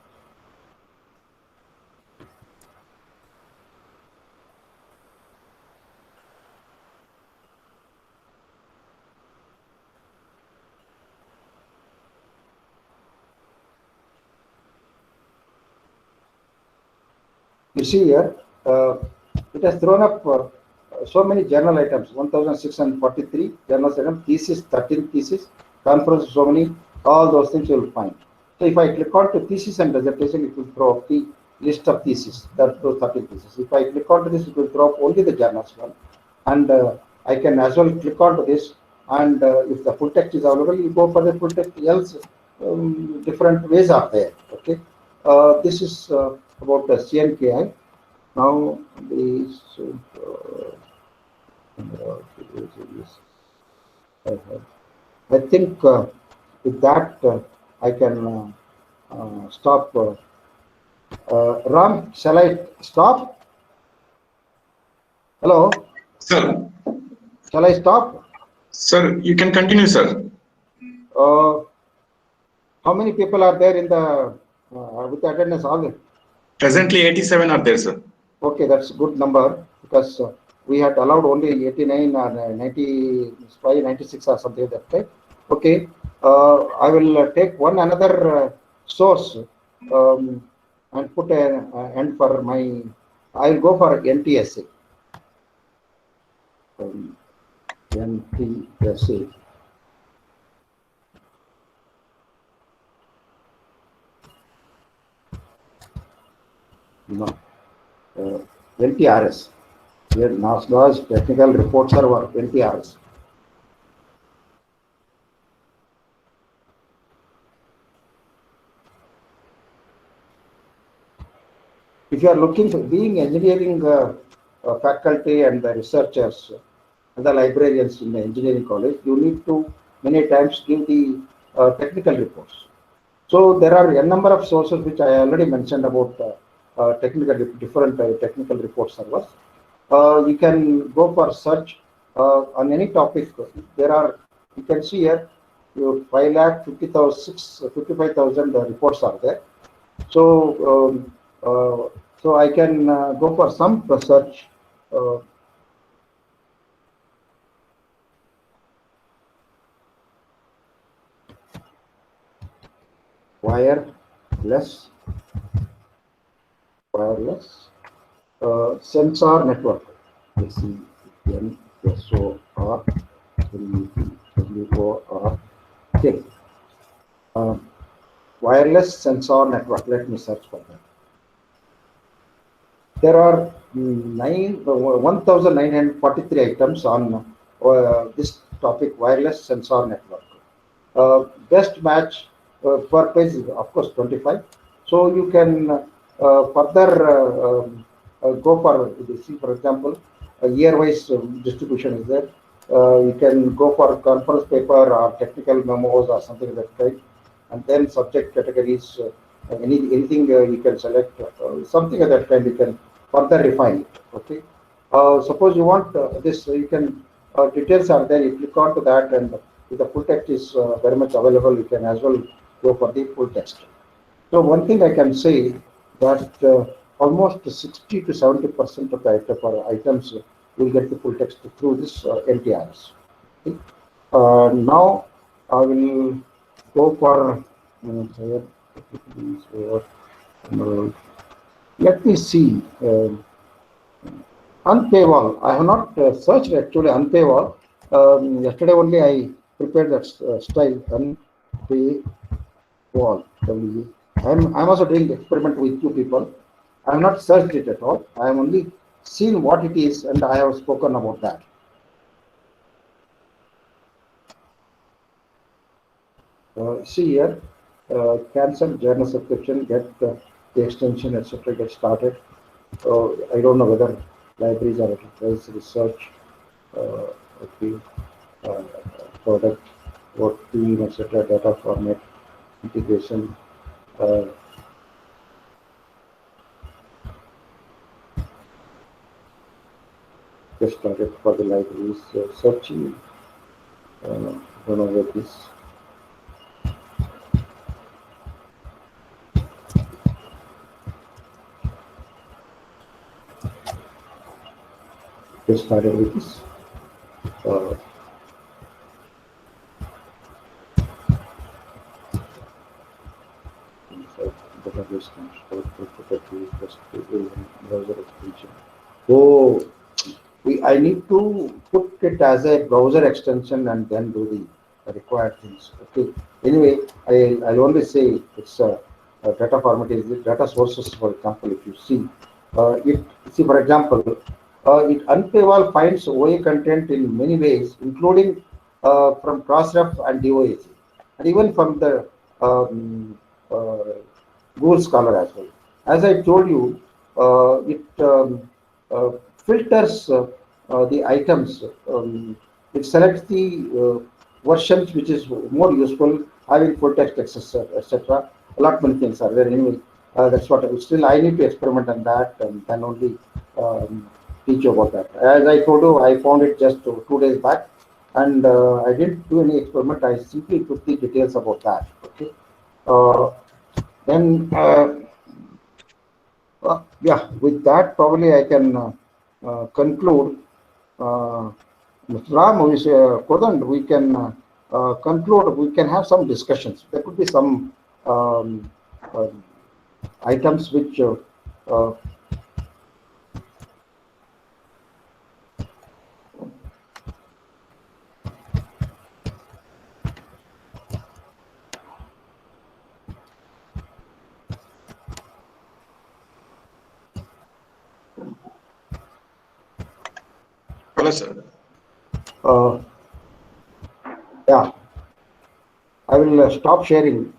You see here, it has thrown up so many journal items, 1643 journal items, thesis, 13 thesis, conference, so many, all those things you will find. So if I click on to thesis and dissertation, it will throw up the list of thesis, that those 13 thesis. If I click on to this, it will throw up only the journals one. And I can as well click on to this, and if the full text is available, you go for the full text, else different ways are there. Okay, this is about the CNKI. Now this I think with that I can stop. Ram, shall I stop? Hello? Sir. Shall I stop? Sir, you can continue, sir. How many people are there in the with the attendance all? Presently 87 are there, sir. Okay, that's a good number because we had allowed only 89 or 95, 96 or something like that type. Okay, I will take one another source and put an end for my. I will go for NTSA. NTSA. No. NTRS. Here NASDA's Technical Report Server, NTRS. If you are looking for being engineering faculty and the researchers and the librarians in the engineering college, you need to many times give the technical reports. So there are a number of sources which I already mentioned about different technical report servers. You can go for search on any topic. There are, you can see here, 5,55,000 reports are there. So so I can go for some search. Wireless sensor network. Okay. Wireless sensor network. Let me search for that. There are 1,943 items on this topic, wireless sensor network. Best match per page is of course 25. So you can further go for, see, for example, a year-wise distribution is there. You can go for conference paper or technical memos or something like that kind, and then subject categories. Anything you can select something of that kind. You can further refine it. Okay. Suppose you want this, you can details are there. You click on to that, and if the full text is very much available, you can as well go for the full text. So one thing I can say that almost 60 to 70% of the items will get the full text through this NTRs. Okay. Now I will go for let me see. Unpaywall. I have not searched actually unpaywall. Yesterday only I prepared that style unpaywall. I'm also doing the experiment with two people. I have not searched it at all. I have only seen what it is and I have spoken about that. See here, cancel journal subscription, get the extension, etc. Get started. I don't know whether libraries are enterprise research, okay, uh, product, what team, etc. Data format, integration. Get started for the libraries. Searching. Don't know what this. Get started with this. Database browser extension. Oh, I need to put it as a browser extension and then do the required things. Okay. Anyway, I'll only say it's a data format is the data sources. For example, if you see for example, it Unpaywall finds OA content in many ways, including from Crossref and DOAC, and even from the Google Scholar as well. As I told you, it filters the items. It selects the versions which is more useful, having full text, etc. A lot many things are there. Anyway, that's what still I need to experiment on that and then only teach you about that. As I told you, I found it just 2 days back, and I didn't do any experiment. I simply took the details about that. Okay. Then yeah, with that probably I can conclude. Mr. Ram, Kodand, we can conclude. We can have some discussions. There could be some items which Hello, sir. yeah, I will stop sharing.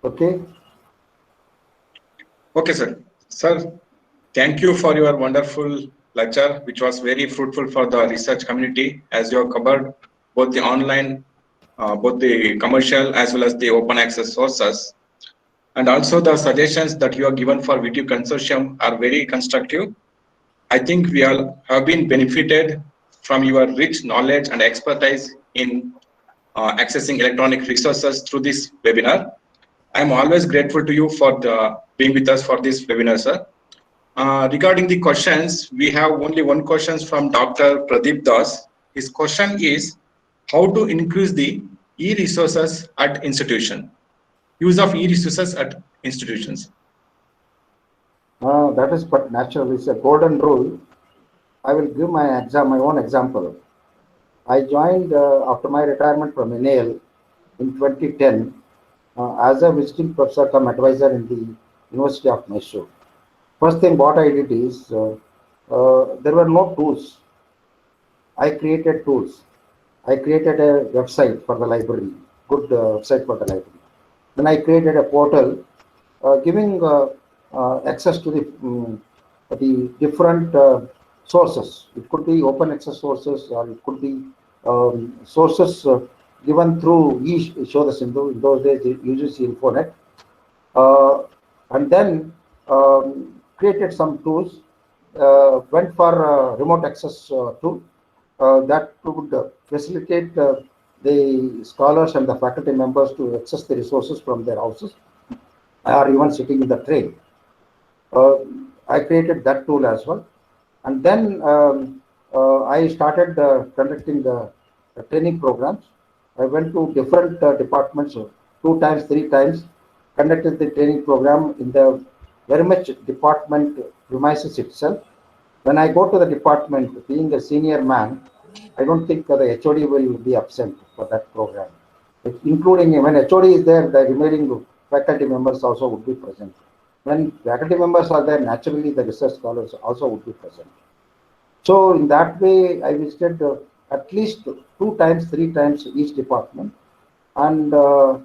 Okay. Okay, sir. Sir, thank you for your wonderful lecture, which was very fruitful for the research community, as you have covered both the online, both the commercial as well as the open access sources. And also the suggestions that you have given for VTU Consortium are very constructive. I think we all have been benefited from your rich knowledge and expertise in accessing electronic resources through this webinar. I'm always grateful to you for being with us for this webinar, sir. Regarding the questions, we have only one question from Dr. Pradeep Das. His question is, how to increase the e-resources at institution? Use of e-resources at institutions. That is but natural. It's a golden rule. I will give my own example. I joined after my retirement from N.A.L in 2010 as a visiting professor come advisor in the University of Mysore. First thing what I did is there were no tools. I created tools. I created a website for the library, good website for the library. Then I created a portal giving access to the different sources. It could be open access sources, or it could be sources given through Show the Sindhu. In those days, it uses Infonet. And then created some tools, went for remote access tool that would facilitate the scholars and the faculty members to access the resources from their houses or even sitting in the train. I created that tool as well. And then I started conducting the training programs. I went to different departments 2 times, 3 times, conducted the training program in the very much department premises itself. When I go to the department, being a senior man, I don't think the HOD will be absent for that program. Including when HOD is there, the remaining faculty members also would be present. When faculty members are there, naturally the research scholars also would be present. So in that way, I visited at least 2 times, 3 times each department, and the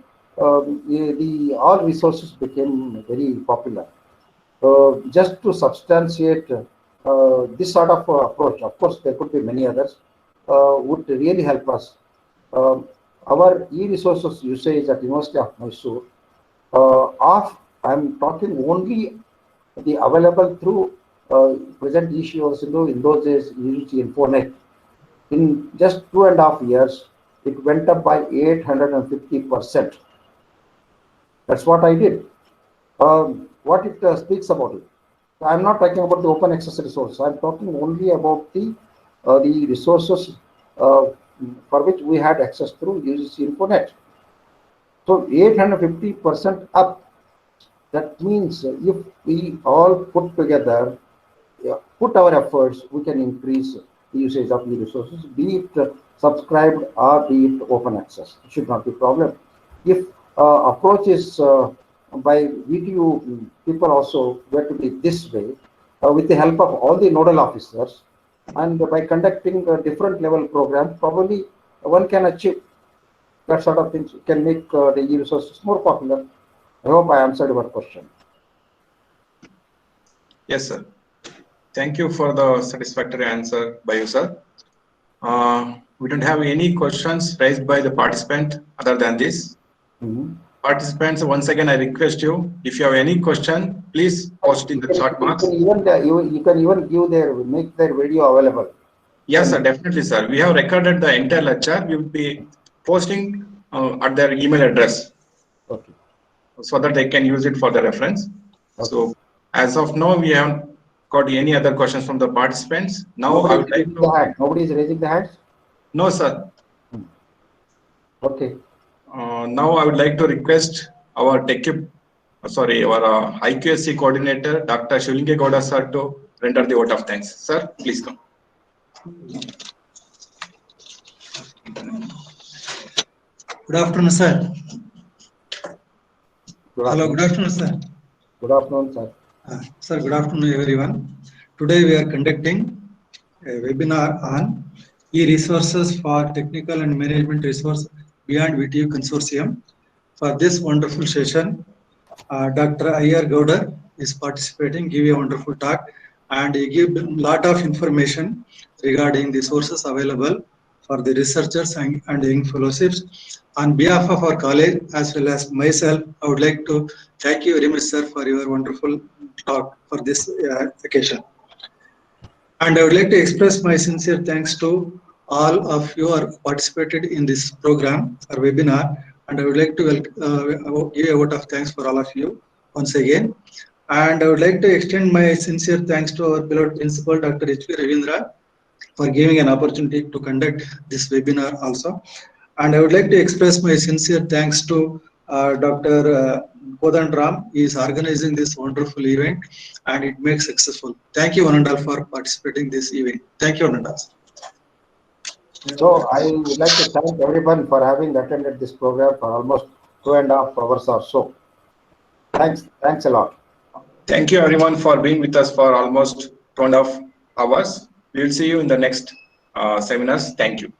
all resources became very popular. Just to substantiate this sort of approach, of course, there could be many others, would really help us. Our e-resources usage at University of Mysore, I'm talking only the available through present issues in those days, UGC Infonet. In just 2.5 years, it went up by 850%. That's what I did. What it speaks about it. I'm not talking about the open access resources. I'm talking only about the resources for which we had access through UGC Infonet. So 850% up. That means if we all put together, put our efforts, we can increase the usage of the resources, be it subscribed or be it open access. It should not be a problem. If approach is by VTU people also were to be this way, with the help of all the nodal officers, and by conducting a different level program, probably one can achieve that sort of things, can make the e-resources more popular. I hope I answered your question. Yes, sir. Thank you for the satisfactory answer by you, sir. We don't have any questions raised by the participant other than this. Participants, once again, I request you, if you have any question, please post in the chat box. You can even make their video available. Yes, sir, definitely, sir. We have recorded the entire lecture. We will be posting at their email address. Okay. So that they can use it for the reference. Okay. So as of now, we haven't got any other questions from the participants. Now I would like to... Nobody is raising the hands? No, sir. Okay. Now I would like to request our our IQSC coordinator, Dr. Shivalinga Goudar sir, to render the vote of thanks. Sir, please come. Good afternoon, sir. Hello, good afternoon, sir. Good afternoon, sir. Sir, good afternoon, everyone. Today we are conducting a webinar on e-resources for technical and management resource beyond VTU Consortium. For this wonderful session, Dr. N.A.L Goudar is participating, give a wonderful talk, and he give a lot of information regarding the sources available for the researchers and young fellowships. On behalf of our college as well as myself, I would like to thank you very much, sir, for your wonderful talk for this occasion. And I would like to express my sincere thanks to all of you who are participated in this program or webinar. And I would like to give a vote of thanks for all of you once again. And I would like to extend my sincere thanks to our beloved principal, Dr. H.P. Ravindra, for giving an opportunity to conduct this webinar also. And I would like to express my sincere thanks to Dr. Goudar. He is organizing this wonderful event and it makes successful. Thank you, one and all, for participating in this event. Thank you, one and all. So I would like to thank everyone for having attended this program for almost 2.5 hours or so. Thanks a lot. Thank you everyone for being with us for almost 2.5 hours. We will see you in the next seminars. Thank you.